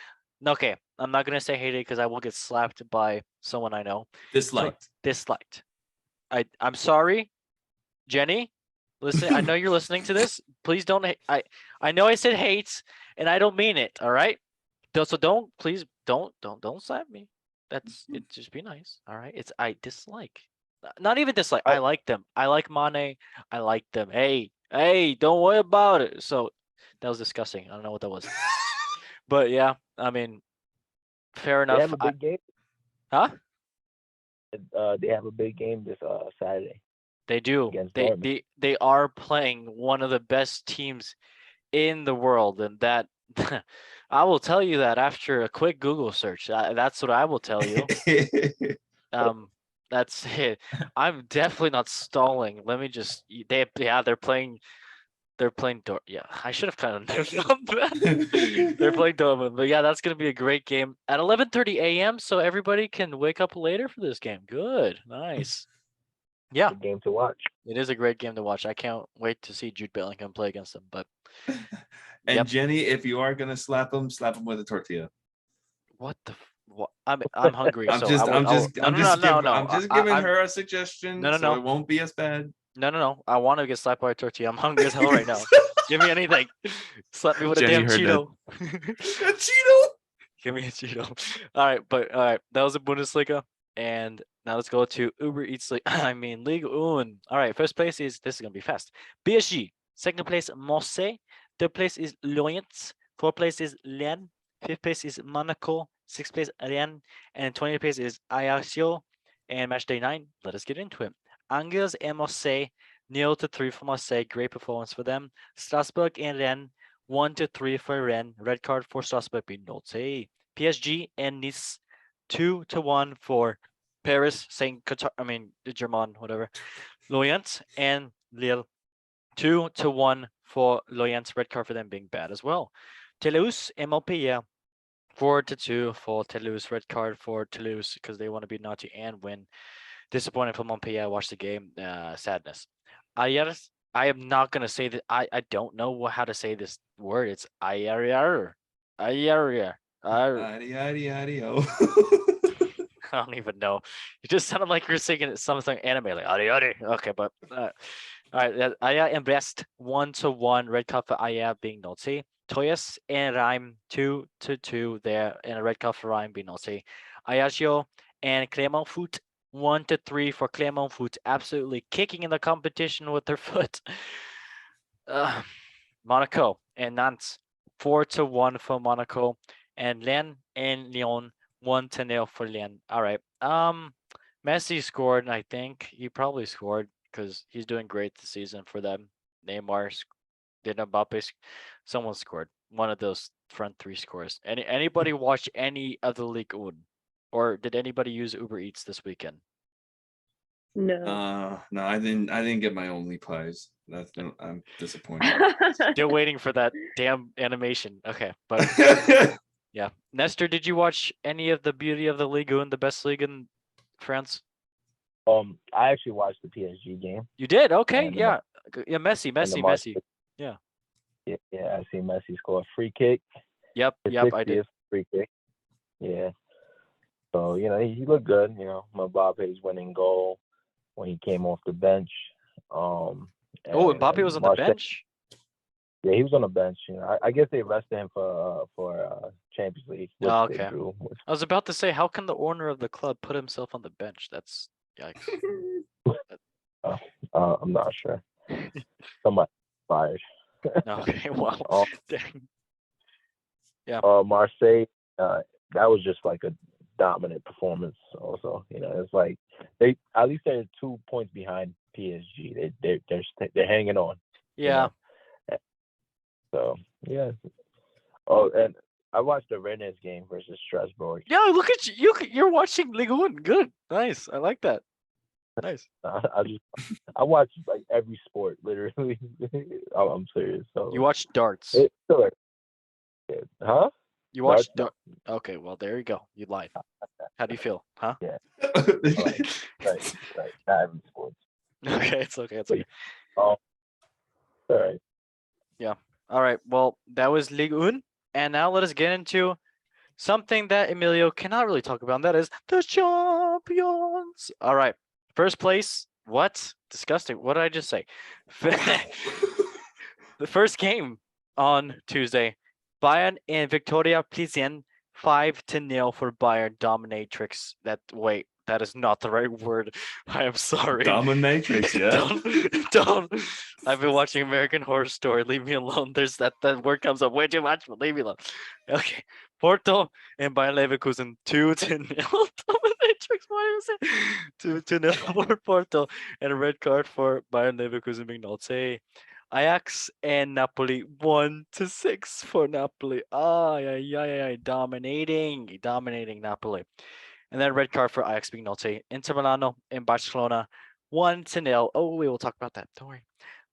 Okay, I'm not gonna say hated because I will get slapped by someone I know. Disliked. Disliked. I'm sorry, Jenny. Listen, I know you're listening to this. Please don't. I know I said hate, and I don't mean it. All right. So please don't slap me. That's it. Just be nice. All right. It's I dislike. Not even dislike. I like them. I like Mane. I like them. Hey, don't worry about it. So that was disgusting. I don't know what that was. But yeah, I mean, fair They enough. have a big game. Huh? They have a big game this Saturday They do. against They Dortmund. they they are playing one of the best teams in the world, and that I will tell you that after a quick Google search. That's what I will tell you. That's it. I'm definitely not stalling. Let me just. They're playing. They're playing Yeah, I should have kind of known that. They're playing Dortmund, but yeah, that's gonna be a great game at 11:30 a.m. So everybody can wake up later for this game. Good, nice. Yeah, Good game to watch. it is a great game to watch. I can't wait to see Jude Bellingham play against them. But And yep. Jenny, if you are gonna slap him with a tortilla. What the? What? I'm hungry, I'm so just I will. No, no, no, no, no. I'm just giving her a suggestion, No, no, so no. it won't be as bad. No. I want to get slapped by a tortilla. I'm hungry as hell right now. Give me anything. Slap me with a Jenny damn heard that. Cheeto. A Cheeto. Give me a Cheeto. All right. That was the Bundesliga, and now let's go to Uber Eats. I mean Liga 1. All right. First place is this is gonna be fast. PSG. Second place Marseille. Third place is Lorient. Fourth place is Lens. Fifth place is Monaco. Sixth place Rennes, and 20th place is Ajaccio. And match day 9. Let us get into it. Angers and Marseille. 0-3 for Marseille. Great performance for them. Strasbourg and Rennes. 1-3 for Rennes. Red card for Strasbourg being noted. PSG and Nice. 2-1 for Paris, Saint Qatar. I mean German, whatever. Lorient and Lille. 2-1 for Lorient. Red card for them being bad as well. Toulouse and Montpellier. 4-2 for Toulouse. Red card for Toulouse because they want to be naughty and win. Disappointed for Montpellier. I watched the game. Sadness. Ayers. I am not gonna say that. I don't know how to say this word. It's Ayer. Ayer. Adio. I don't even know. You just sounded like you're singing something anime, like adi adi. Okay, but all right. Aya and Brest 1-1. Red card for Aya being naughty. Toyas and Rhyme 2-2 there, and a red card for Rhyme being naughty. Ajaccio and Clermont Foot 1-3 for Clermont Foot, absolutely kicking in the competition with their foot. Monaco and Nantes 4-1 for Monaco, and Lens and Lyon 1-0 for Lens. All right. Messi scored. I think he probably scored because he's doing great this season for them. Neymar did Mbappe. Someone scored. One of those front three scores. Anybody watch any of the League One, or did anybody use Uber Eats this weekend? No. No, I didn't get my only pies. I'm disappointed. Still waiting for that damn animation. Okay, but yeah. Nestor, did you watch any of the Beauty of the League One, the best league in France? I actually watched the PSG game. You did? Okay, And yeah. Yeah, Messi. Yeah. Yeah, I see Messi score a free kick. Yep, I did. Free kick. Yeah. So, he looked good. Mbappe's winning goal when he came off the bench. Mbappe was on the bench? Yeah, he was on the bench. I guess they rested him for Champions League. Which Oh, they okay. drew. I was about to say, how can the owner of the club put himself on the bench? That's yikes. I'm not sure. Somebody fired. Okay, wow. Dang. Yeah. Marseille, that was just like a dominant performance. Also, it's like they're 2 points behind PSG. They're hanging on. Yeah. So yeah. Oh, and I watched the Rennes game versus Strasbourg. Yeah, look at you. You're watching Liga 1. Good. Nice. I like that. Nice. I watch like every sport literally. I'm serious. So You watch darts. it's still good. Huh? You watch Darts? Okay, well there you go. You lied. How do you feel? Huh? Yeah. Right. Not every sport. Okay, it's okay. It's okay. All right. All right. Well, that was Ligue 1. And now let us get into something that Emilio cannot really talk about, and that is the champions. All right. First place. What? Disgusting. What did I just say? The first game on Tuesday, Bayern and Victoria Plzen 5-0 for Bayern dominatrix. That is not the right word. I am sorry. Dominatrix, yeah. Don't. I've been watching American Horror Story. Leave me alone. There's that word comes up way too much, but leave me alone. Okay. Porto and Bayern Leverkusen 2-0 dominatrix. Why is it 2-0 for Porto and a red card for Bayern Leverkusen being not say. Ajax and Napoli 1-6 for Napoli. Dominating Napoli. And then red card for Ajax being naughty. Inter Milano and Barcelona 1-0. Oh, we will talk about that. Don't worry.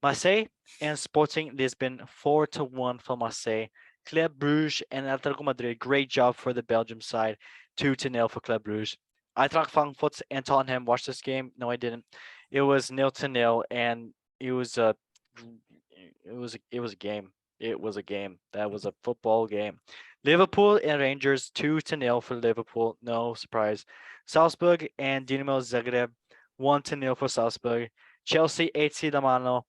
Marseille and Sporting Lisbon 4-1 for Marseille. Club Brugge and Atletico Madrid. Great job for the Belgium side. 2-0 for Club Brugge. Eintracht Frankfurt and Tottenham watched this game. No, I didn't. It was 0-0, and it was a game. It was a game. That was a football game. Liverpool and Rangers 2-0 for Liverpool. No surprise. Salzburg and Dinamo Zagreb 1-0 for Salzburg. Chelsea AC Milano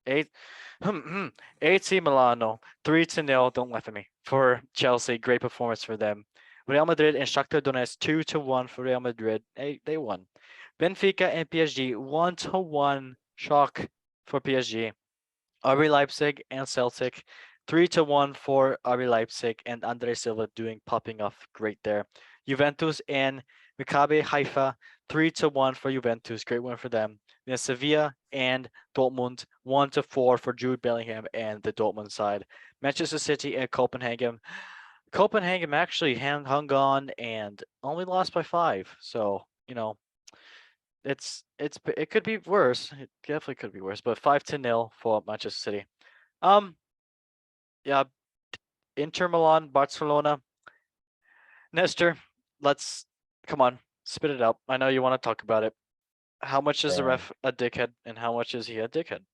AC Milano 3-0. Don't laugh at me for Chelsea. Great performance for them. Real Madrid and Shakhtar Donetsk 2-1 for Real Madrid. They won. Benfica and PSG 1-1. Shock for PSG. RB Leipzig and Celtic 3-1 for RB Leipzig, and Andre Silva popping off great there. Juventus and Maccabi Haifa 3-1 for Juventus. Great win for them. Then Sevilla and Dortmund 1-4 for Jude Bellingham and the Dortmund side. Manchester City and Copenhagen. Copenhagen actually hung on and only lost by 5. So, it could be worse. It definitely could be worse, but 5-0 for Manchester City. Yeah, Inter Milan, Barcelona. Nestor, come on, spit it out. I know you want to talk about it. How much is the ref a dickhead, and how much is he a dickhead?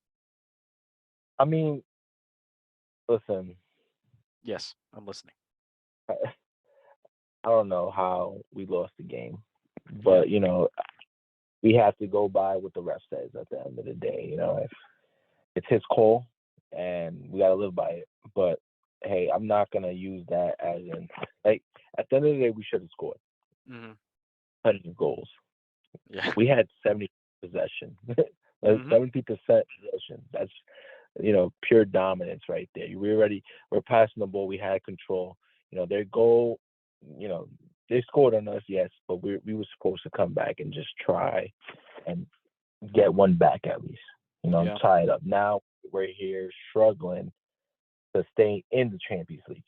I mean, listen. Yes, I'm listening. I don't know how we lost the game, but we have to go by what the ref says at the end of the day. If it's his call, and we gotta live by it. But hey, I'm not gonna use that as at the end of the day, we should have scored 100 goals. Yeah, we had 70 possession, 70% possession. That's pure dominance right there. We're passing the ball. We had control. Their goal. They scored on us, yes, but we were supposed to come back and just try and get one back at least. Tie it up. Now we're here struggling to stay in the Champions League.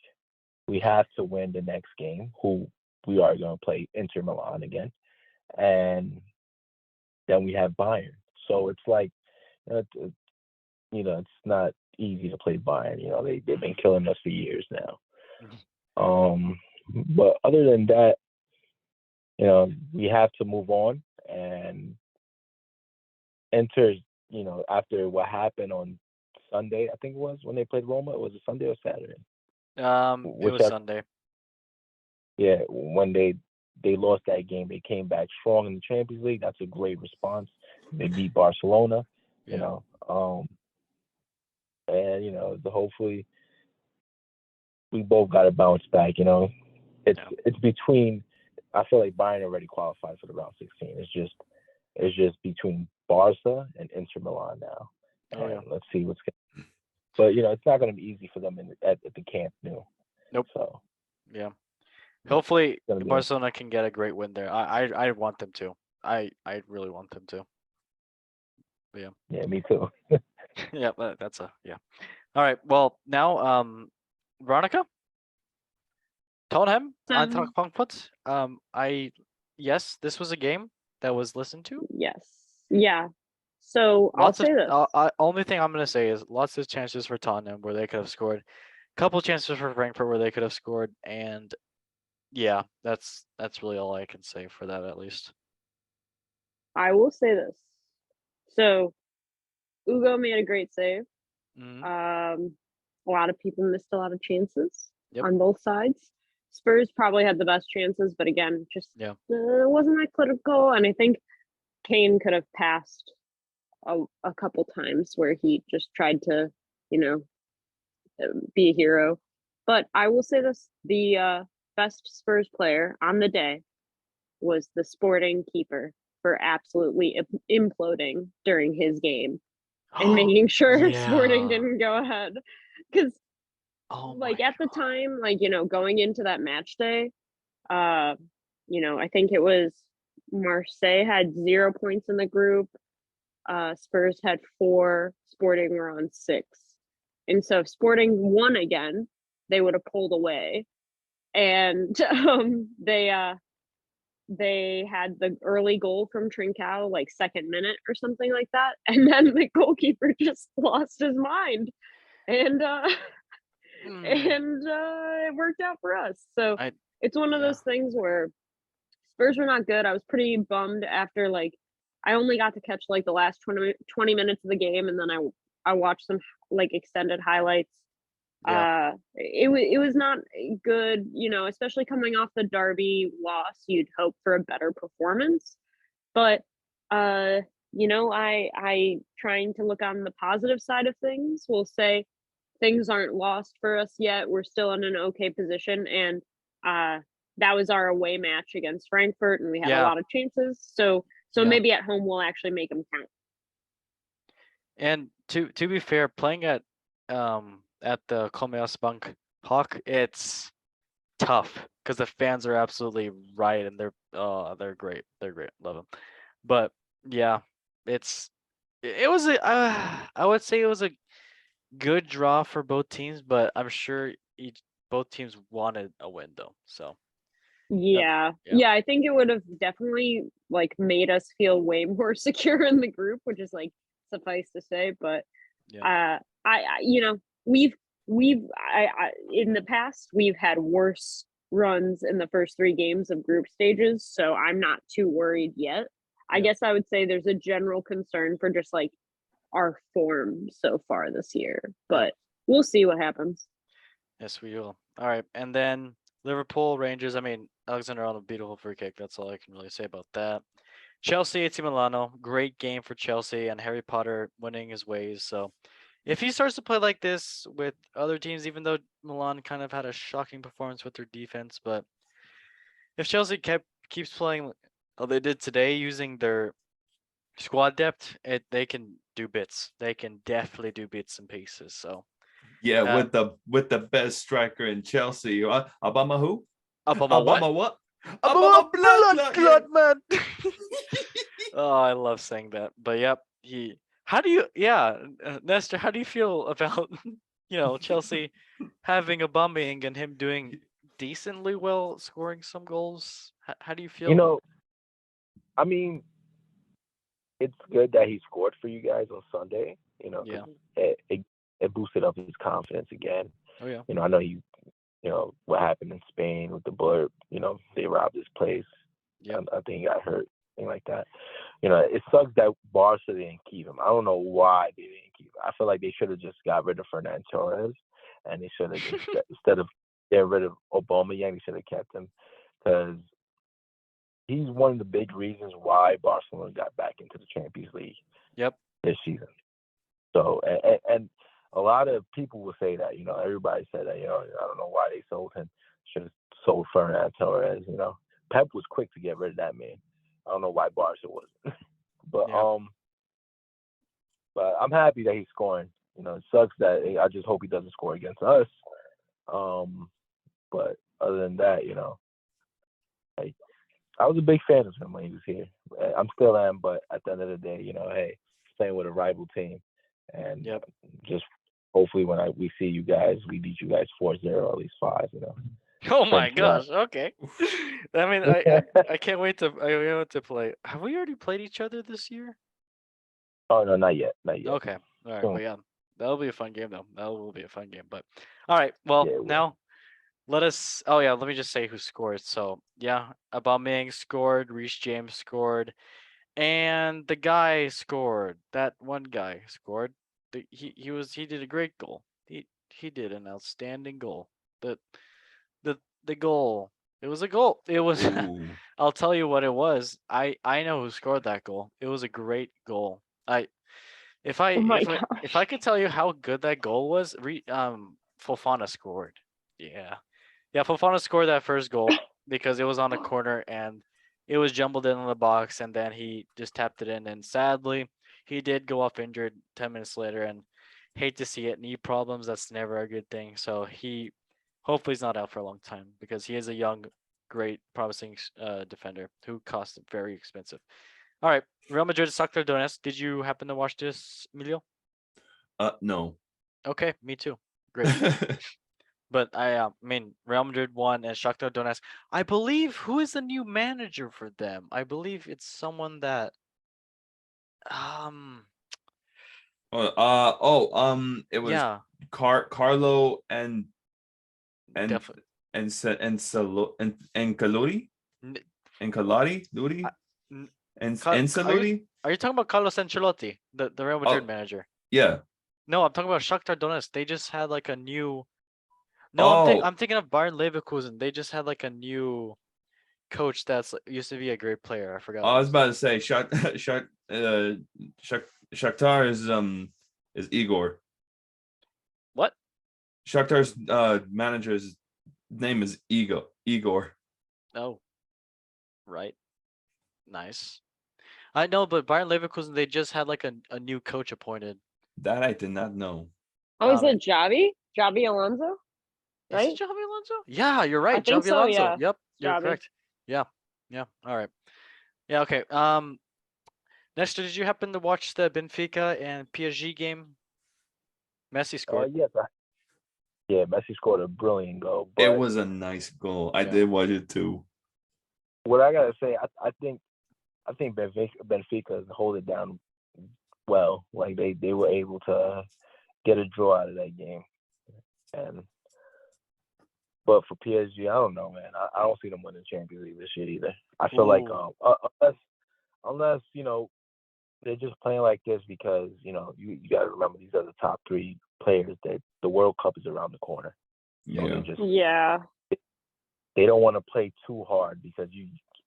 We have to win the next game, who we are going to play Inter Milan again, and then we have Bayern. So it's like, it's not easy to play Bayern. They've been killing us for years now. But other than that, we have to move on and enter. After what happened on Sunday, I think it was when they played Roma. Was it Sunday or Saturday? It was Sunday. Yeah, when they lost that game, they came back strong in the Champions League. That's a great response. They beat Barcelona. Hopefully we both got to bounce back. It's between. I feel like Bayern already qualified for the round 16. It's just between Barca and Inter Milan now. Let's see what's going. But it's not going to be easy for them at the Camp Nou. Nope. So yeah, hopefully Barcelona can get a great win there. I want them to. I really want them to. But yeah, me too. Yeah, that's yeah. All right. Well, now Veronica, Tottenham, Seven. Eintracht Frankfurt. Yes, this was a game that was listened to. Yes. Yeah. So I'll Lots of say this. only thing I'm gonna say is lots of chances for Tottenham where they could have scored. Couple chances for Frankfurt where they could have scored, and yeah, that's really all I can say for that at least. I will say this. So Ugo made a great save. Mhm. A lot of people missed a lot of chances Yep. on both sides. Spurs probably had the best chances, but again, just Yeah. wasn't that critical. And I think Kane could have passed a couple times where he just tried to, you know, be a hero. But I will say this: the best Spurs player on the day was the Sporting keeper for absolutely imploding during his game and making sure Sporting Yeah. didn't go ahead. Because, Oh like, my at the god. time, like, going into that match day, uh, I think it was Marseille had 0 points in the group. Spurs had 4. Sporting were on 6. And so if Sporting won again, they would have pulled away. And they had the early goal from Trincao, like second minute or something like that, and then the goalkeeper just lost his mind, and it worked out for us. So I it's one of yeah. those things where Spurs were not good. I was pretty bummed after I only got to catch like the last 20 minutes of the game, and then I watched some like extended highlights. Yeah. It was not good, especially coming off the Derby loss. You'd hope for a better performance, but I trying to look on the positive side of things. We'll say things aren't lost for us yet. We're still in an okay position, and that was our away match against Frankfurt, and we had a Yeah. lot of chances. So Yeah. maybe at home we'll actually make them count. And to be fair, playing at the Commerzbank Park, it's tough because the fans are absolutely right and they're great. They're great. Love them. But yeah, it was I would say it was a good draw for both teams, but I'm sure both teams wanted a win though. So Yeah. yeah. Yeah, I think it would have definitely like made us feel way more secure in the group, which is like suffice to say, but Yeah. we've in the past we've had worse runs in the first 3 games of group stages, so I'm not too worried yet. I Yeah. guess I would say there's a general concern for just like our form so far this year, but we'll see what happens. Yes, we will. All right, and then Liverpool, Rangers. I mean, Alexander on a beautiful free kick. That's all I can really say about that. Chelsea, AC Milano. Great game for Chelsea and Harry Potter winning his ways. So, if he starts to play like this with other teams, even though Milan kind of had a shocking performance with their defense, but if Chelsea keeps playing how they did today, using their squad depth, they can do bits. They can definitely do bits and pieces. So. Yeah, with the best striker in Chelsea. Obama who? Obama what? Obama what? Obama Obama blood, yeah. man. Oh, I love saying that. But yep, Nestor, how do you feel about Chelsea having Aubameyang and him doing decently well, scoring some goals? How do you feel about I mean, it's good that he scored for you guys on Sunday. Yeah. It boosted up his confidence again. Oh yeah. I know what happened in Spain with the bullet. They robbed his place. Yep. I think he got hurt, thing like that. It sucks that Barca didn't keep him. I don't know why they didn't keep him. I feel like they should have just got rid of Fernand Torres, and they should have just instead of getting rid of Aubameyang, they should have kept him because he's one of the big reasons why Barcelona got back into the Champions League. Yep. This season. So and a lot of people will say that. Everybody said that. I don't know why they sold him. Should have sold Fernand Torres. Pep was quick to get rid of that man. I don't know why Barca wasn't. But Yeah. but I'm happy that he's scoring. It sucks that I just hope he doesn't score against us. But other than that, I was a big fan of him when he was here. I'm still am, but at the end of the day, hey, playing with a rival team, and just hopefully when we see you guys, we beat you guys 4-0, at least 5. Oh my Thanks for that. gosh. Okay. I mean, I can't wait to play. Have we already played each other this year? Oh no, not yet, not yet. Okay. All right. Soon. But yeah, that'll be a fun game though. That will be a fun game. But all right. Well, Yeah, it will. now let us. Oh yeah. Let me just say who scored. So yeah, Aubameyang scored. Reece James scored. And the guy scored. That one guy scored. He did a great goal. He did an outstanding goal. The the goal. It was a goal. It was. Ooh. I'll tell you what it was. I know who scored that goal. It was a great goal. Oh my If I gosh. could tell you how good that goal was, Fofana scored. Yeah. Yeah, Fofana scored that first goal because it was on a corner and it was jumbled in the box, and then he just tapped it in. And sadly, he did go off injured 10 minutes later, and hate to see it. Knee problems, that's never a good thing. So he hopefully he's not out for a long time because he is a young, great, promising defender who cost very expensive. All right, Real Madrid, Shakhtar Donetsk. Did you happen to watch this, Emilio? No. Okay, me too. Great. But I mean, Real Madrid won and Shakhtar Donetsk. I believe who is the new manager for them? I believe it's someone that um It was yeah, Carlo and definitely. Calori N- and Calari I- Ludi n- and Are you Saludi. talking about Carlos Ancelotti, the Real Madrid Oh manager? yeah. No, I'm talking about Shakhtar Donetsk. They just had like a new. No, Oh, I'm thinking of Bayern Leverkusen. They just had like a new coach that's used to be a great player. I forgot I what was his about name. to say Shakhtar is Igor. What? Shakhtar's manager's name is Igor. Oh, right. Nice. I know, but Bayern Leverkusen they just had like a new coach appointed. That I did not know. Oh, is Um, it Javi? Javi Alonso? is it Right? Xabi Alonso? Yeah, you're I right. think Xabi so, Alonso. yeah. Yep, It's you're Javi. correct. Yeah, yeah. All right. Yeah. Okay. Next, did you happen to watch the Benfica and PSG game? Messi scored. Yes, yeah, Messi scored a brilliant goal. It But was a nice goal. I Yeah. did watch it too. what I gotta say, I think Benfica hold it down well. Like they were able to get a draw out of that game. And but for PSG, I don't know, man. I don't see them winning Champions League this year either. I feel like Ooh. unless they're just playing like this because you got to remember these are the top three players that the World Cup is around the corner. So Yeah. Yeah. they don't want to play too hard because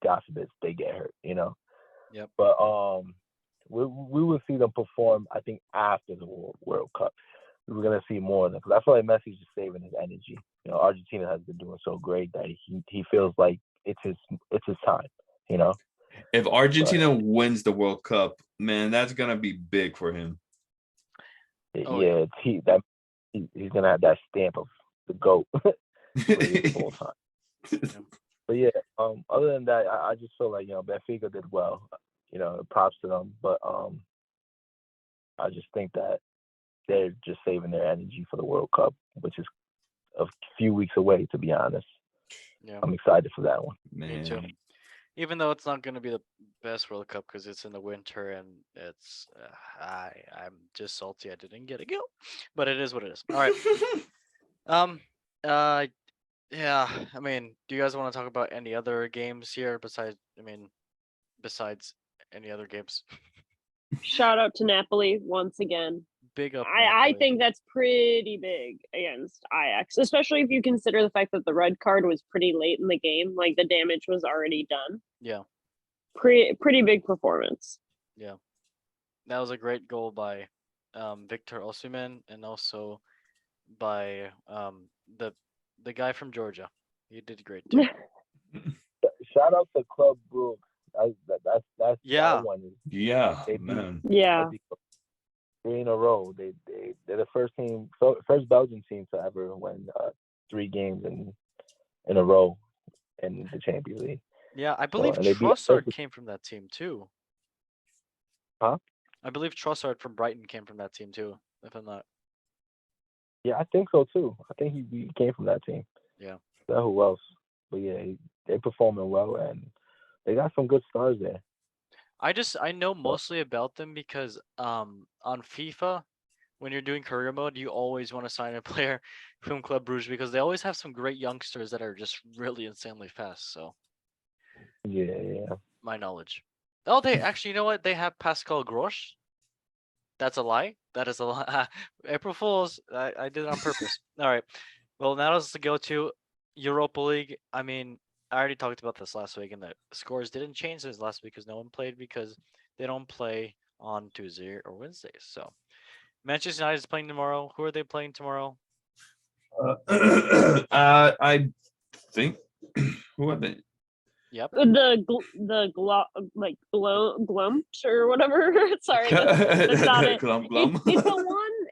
God forbid they get hurt. Yep. But we will see them perform. I think after the World Cup, we're gonna see more of them because I feel like Messi's just saving his energy. Argentina has been doing so great that he feels like it's his time. If But Argentina wins the World Cup, man, that's gonna be big for him. Oh yeah. yeah, he's gonna have that stamp of the GOAT greatest of all time. Yeah. But yeah, other than that, I just feel like Benfica did well. Props to them, but I just think that they're just saving their energy for the World Cup, which is a few weeks away. To be honest, Yeah. I'm excited for that one. Me too. Man. Even though it's not going to be the best World Cup because it's in the winter and it's I'm just salty I didn't get a go, but it is what it is. All right. Um. Yeah. I mean, do you guys want to talk about any other games here besides? Besides any other games? Shout out to Napoli once again. Big up. I Napoli. think that's pretty big against Ajax, especially if you consider the fact that the red card was pretty late in the game. Like the damage was already done. Yeah. Pretty big performance. Yeah. That was a great goal by Victor Osimhen and also by the guy from Georgia. He did great too. Shout out to Club Brugge. That's Yeah. that one. Yeah, They beat man. Yeah. 3 in a row. They're the first Belgian team to ever win 3 games in a row in the Champions League. Yeah, I So, believe and they beat Trossard came from that team too. Huh? I believe Trossard from Brighton came from that team too, if I'm not. Yeah, I think so too. I think he came from that team. Yeah. Who else? But yeah, they performing well, and they got some good stars there. I know mostly about them because on FIFA, when you're doing career mode, you always want to sign a player from Club Brugge because they always have some great youngsters that are just really insanely fast. So Yeah. my knowledge. Oh, they actually, you know what? They have Pascal Grosch. That's a lie. That is a lie. April Fools. I did it on purpose. All right. Well, now let's go to Europa League. I mean, I already talked about this last week, and the scores didn't change since last week because no one played because they don't play on Tuesday or Wednesdays. So Manchester United is playing tomorrow. Who are they playing tomorrow? I think who are they? Yep. Like glumps or whatever. Sorry, that's not it. Glum, glum.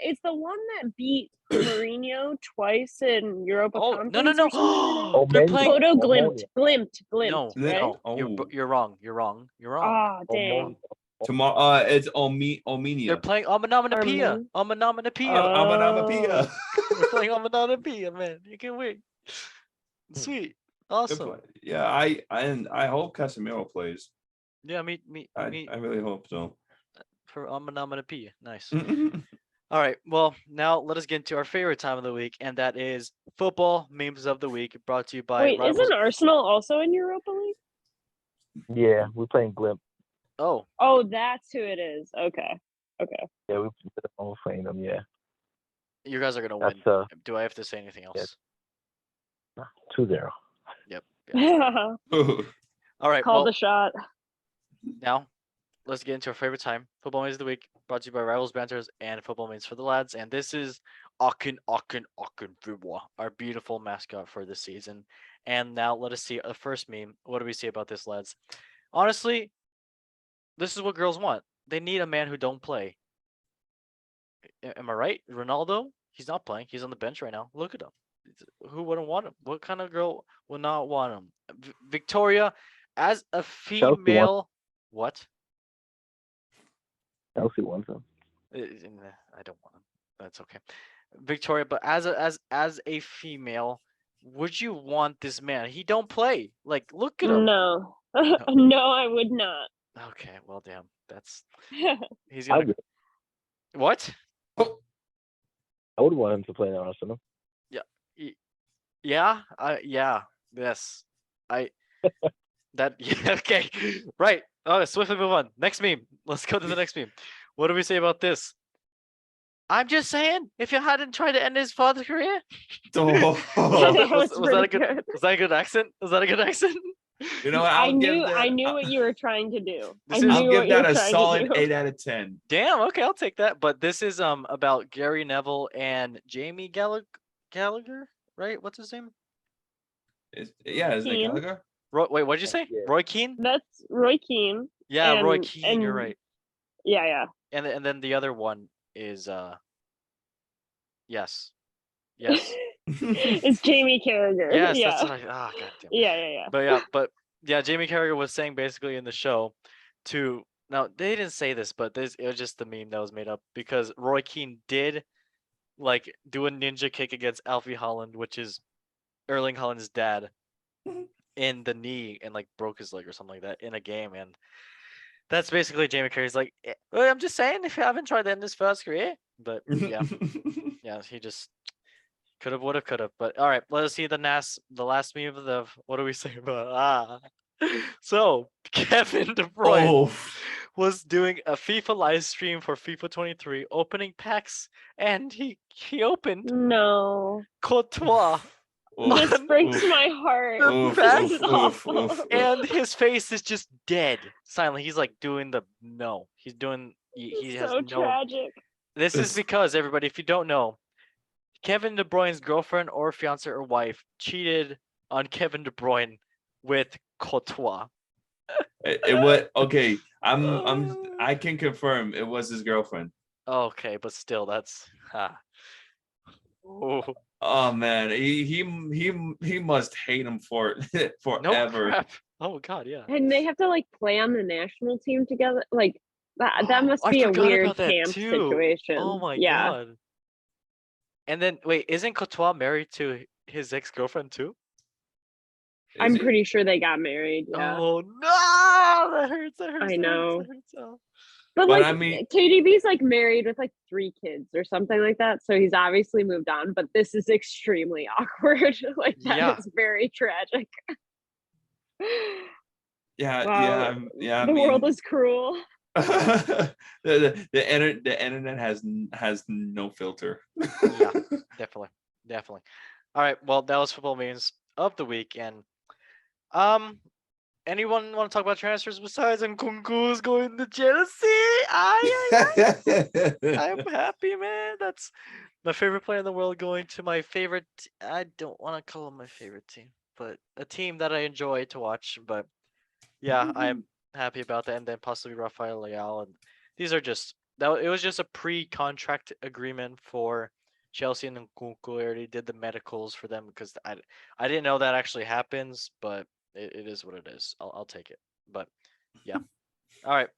It's the one that beat Mourinho twice in Europa Oh Conference. no! Or something like that. They're Omania. playing. Photo Omonia. glimped, No, right? no, Oh. you're wrong. You're wrong. You're wrong. Ah, dang. Tomorrow, it's Omenia. They're playing Omanamapia. Armin. Omanamapia. Amanamapia. They're playing Omanamapia, man. You can win. Sweet. Awesome. Yeah, I hope Casemiro plays. Yeah, me I really hope so. for Omanamapia. Nice. All right. Well, now let us get into our favorite time of the week, and that is football memes of the week, brought to you by Wait, Rivals. isn't Arsenal also in Europa League? Yeah, we're playing Glimp. Oh, Oh, that's who it is. Okay. Yeah, we're playing them. Yeah, you guys are gonna win. that's Do I have to say anything else? 2-0. Yep. Yeah. All right. Call Well, the shot. now let's get into our favorite time, football memes of the week, brought to you by Rivals Banters and Football Memes for the Lads. And this is Akin Vibwa, our beautiful mascot for this season. And now let us see the first meme. What do we see about this, lads? Honestly, this is what girls want. They need a man who don't play. Am I right? Ronaldo, he's not playing. He's on the bench right now. Look at him. Who wouldn't want him? What kind of girl would not want him? Victoria, as a female, what? Chelsea wants them. I don't want him. That's okay. Victoria, but as a female, would you want this man? He don't play. Like, look at him. No. No, I would not. Okay, well, damn. That's he's I gonna. would, What? I would want him to play in Arsenal. Yeah. Yeah. Yes. I. That. Yeah. Okay. Right. Oh, swiftly move on. Next meme. Let's go to the next meme. What do we say about this? I'm just saying, if you hadn't tried to end his father's career. Oh. Was that a pretty good? Was that a good accent? Was that a good accent? You know what? I knew what you were trying to do. I'll give that a solid 8 out of 10. Damn. Okay, I'll take that. But this is about Gary Neville and Jamie Gallagher, right? What's his name? Isn't it Keane. Gallagher? Wait, what did you say? Yeah. Roy Keane? That's Roy Keane. Yeah, Roy and- Keane. You're and- right. Yeah. And then the other one is yes. It's Jamie Carragher. Yes, yeah. that's what God damn. Yeah. But Jamie Carragher was saying basically in the show to now they didn't say this, but it was just the meme that was made up because Roy Keane did like do a ninja kick against Alfie Holland, which is Erling Haaland's dad, in the knee and like broke his leg or something like that in a game, and that's basically Jamie Carragher's like, well, I'm just saying if you haven't tried that in this first career, but yeah, he just could have, would have, could have. But all right, let us see the last meme of the. What do we say about So Kevin De Bruyne was doing a FIFA live stream for FIFA 23, opening packs, and he opened No. Courtois. This breaks my heart. This is awful. And his face is just dead. Silent. He's like doing the no. He's doing. He It's has so no. tragic. This is because everybody, if you don't know, Kevin De Bruyne's girlfriend or fiance or wife cheated on Kevin De Bruyne with Courtois. It was okay. I can confirm it was his girlfriend. Okay, but still, that's. Oh. Oh man, he must hate him for No forever. crap. Oh god, yeah. And they have to like play on the national team together. Like that must be I a forgot weird about that camp too. situation. Oh my yeah. god. And then wait, isn't Courtois married to his ex-girlfriend too? I'm he? pretty sure they got married. Yeah, Oh no, that hurts. That hurts. I That hurts. know. That hurts. Oh. But But like I mean, KDB's like married with like 3 kids or something like that. So he's obviously moved on, but this is extremely awkward. Like that Yeah. is very tragic. yeah, Wow. yeah. I The world mean, is cruel. the internet has no filter. Yeah, definitely. Definitely. All right. Well, that was football memes of the week. And um anyone want to talk about transfers besides Nkunku's going to Chelsea? I'm happy, man. That's my favorite player in the world going to my favorite. I don't want to call him my favorite team, but a team that I enjoy to watch. But yeah, I'm happy about that. And then possibly Rafael Leal. And these are just it was just a pre-contract agreement for Chelsea and Nkunku. I already did the medicals for them because I didn't know that actually happens, but it is what it is. I'll take it. But yeah. All right.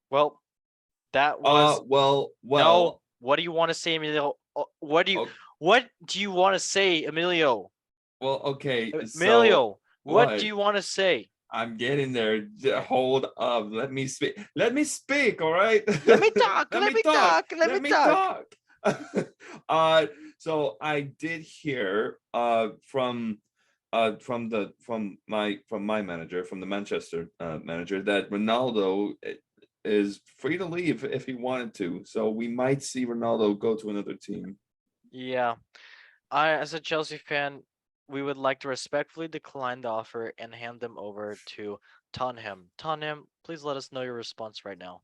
Well, that was well, no. What do you want to say, Emilio? What do you want to say, Emilio? well, okay. Emilio, what what? do you want to say? I'm getting there. Hold up. Let me speak. Let me speak. All right. Let me talk. Let Let me me talk. talk. Let Let me me talk. talk. So I did hear from my manager, from the Manchester manager, that Ronaldo is free to leave if he wanted to. So we might see Ronaldo go to another team. Yeah. As a Chelsea fan, we would like to respectfully decline the offer and hand them over to Tottenham. Tottenham, please let us know your response right now.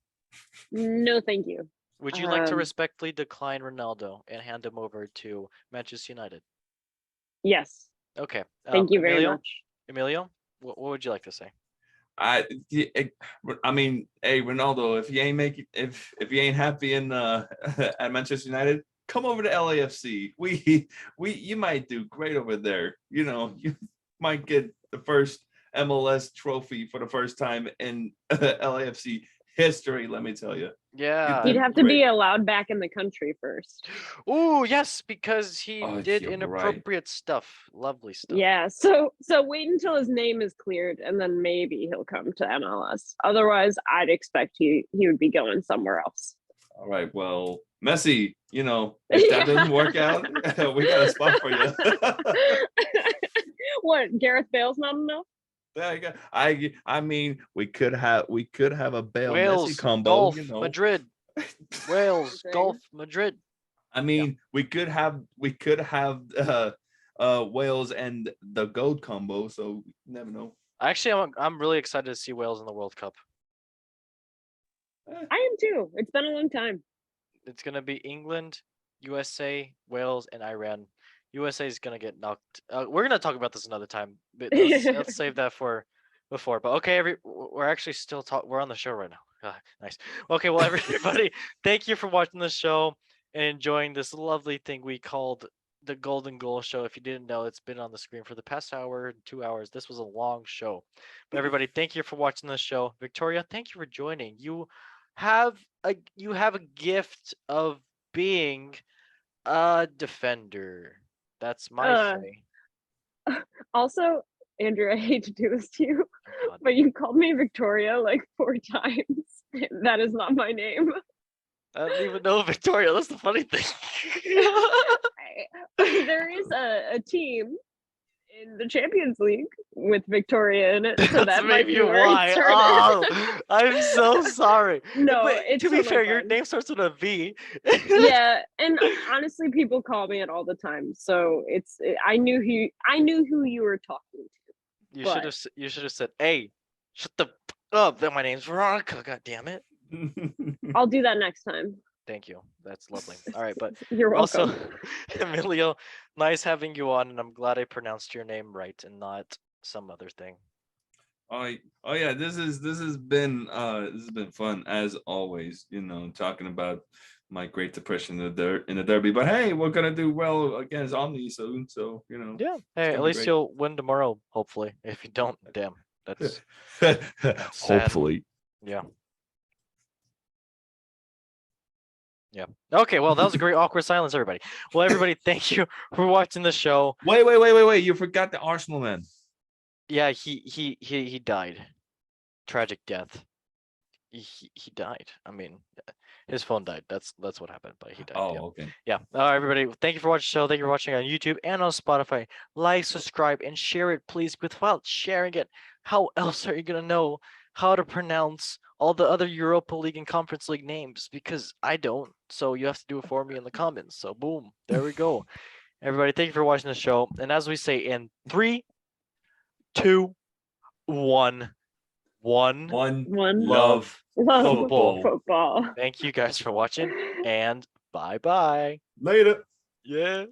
No, thank you. Would you like to respectfully decline Ronaldo and hand him over to Manchester United? Yes. Okay. Thank you very Emilio? much. Emilio, what would you like to say? I mean, hey Ronaldo, if you ain't making if you ain't happy in at Manchester United, come over to LAFC. You might do great over there. You know, you might get the first MLS trophy for the first time in LAFC history. Let me tell you. Yeah. You'd do have to be great. allowed back in the country first. Oh, yes, because he Oh, did you're right. inappropriate stuff. Lovely stuff. Yeah, so wait until his name is cleared and then maybe he'll come to MLS. Otherwise, I'd expect he would be going somewhere else. All right. Well, Messi, you know, if that doesn't work out, we got a spot for you. What, Gareth Bale's not enough? There you go. I mean, we could have a Bale Messi Wales, combo, Golf, you know. Madrid. Wales, Amazing. Golf, Madrid. I mean, we could have Wales and the GOAT combo, so you never know. Actually, I'm really excited to see Wales in the World Cup. I am too. It's been a long time. It's gonna be England, USA, Wales, and Iran. USA is gonna get knocked. We're gonna talk about this another time, but let's save that for before. But okay, we're actually still we're on the show right now. Nice. Okay, well, everybody, thank you for watching the show and enjoying this lovely thing we called the Golden Goal Show. If you didn't know, it's been on the screen for the past hour, 2 hours. This was a long show. But everybody, thank you for watching the show. Victoria, thank you for joining. You have a gift of being a defender. That's my say. Also, Andrew, I hate to do this to you, God. but you called me Victoria like 4 times. That is not my name. I don't even know Victoria. That's the funny thing. There is a team in the Champions League with Victoria in it, so That's that might be maybe where why. it started. Oh, I'm so sorry. No, But it's to be totally fair, your fine. name starts with a V. Yeah, and honestly, people call me it all the time, so I knew who you were talking to. You should have said, "Hey, shut the up." That my name's Veronica. God damn it. I'll do that next time. Thank you. That's lovely. All right, but You're welcome. also, Emilio, nice having you on, and I'm glad I pronounced your name right and not some other thing. Oh yeah, this has been fun as always. You know, talking about my Great Depression in the Derby. But hey, we're gonna do well against Omni soon, so you know. Yeah. Hey, at least you'll win tomorrow, hopefully. If you don't, damn, that's sad. Hopefully. Yeah. Yeah. Okay. Well, that was a great awkward silence, everybody. Well, everybody, thank you for watching the show. Wait! You forgot the Arsenal man. Yeah, he died. Tragic death. He died. I mean, his phone died. That's what happened. But he died. Oh, Yeah. okay. Yeah. Everybody, thank you for watching the show. Thank you for watching on YouTube and on Spotify. Like, subscribe, and share it, please. Without sharing it, how else are you gonna know how to pronounce all the other Europa League and Conference League names? Because I don't. So you have to do it for me in the comments. So boom, there we go. Everybody, thank you for watching the show. And as we say in 3, 2, 1, One One love love football. football. Thank you guys for watching, and bye bye. Later. Yeah.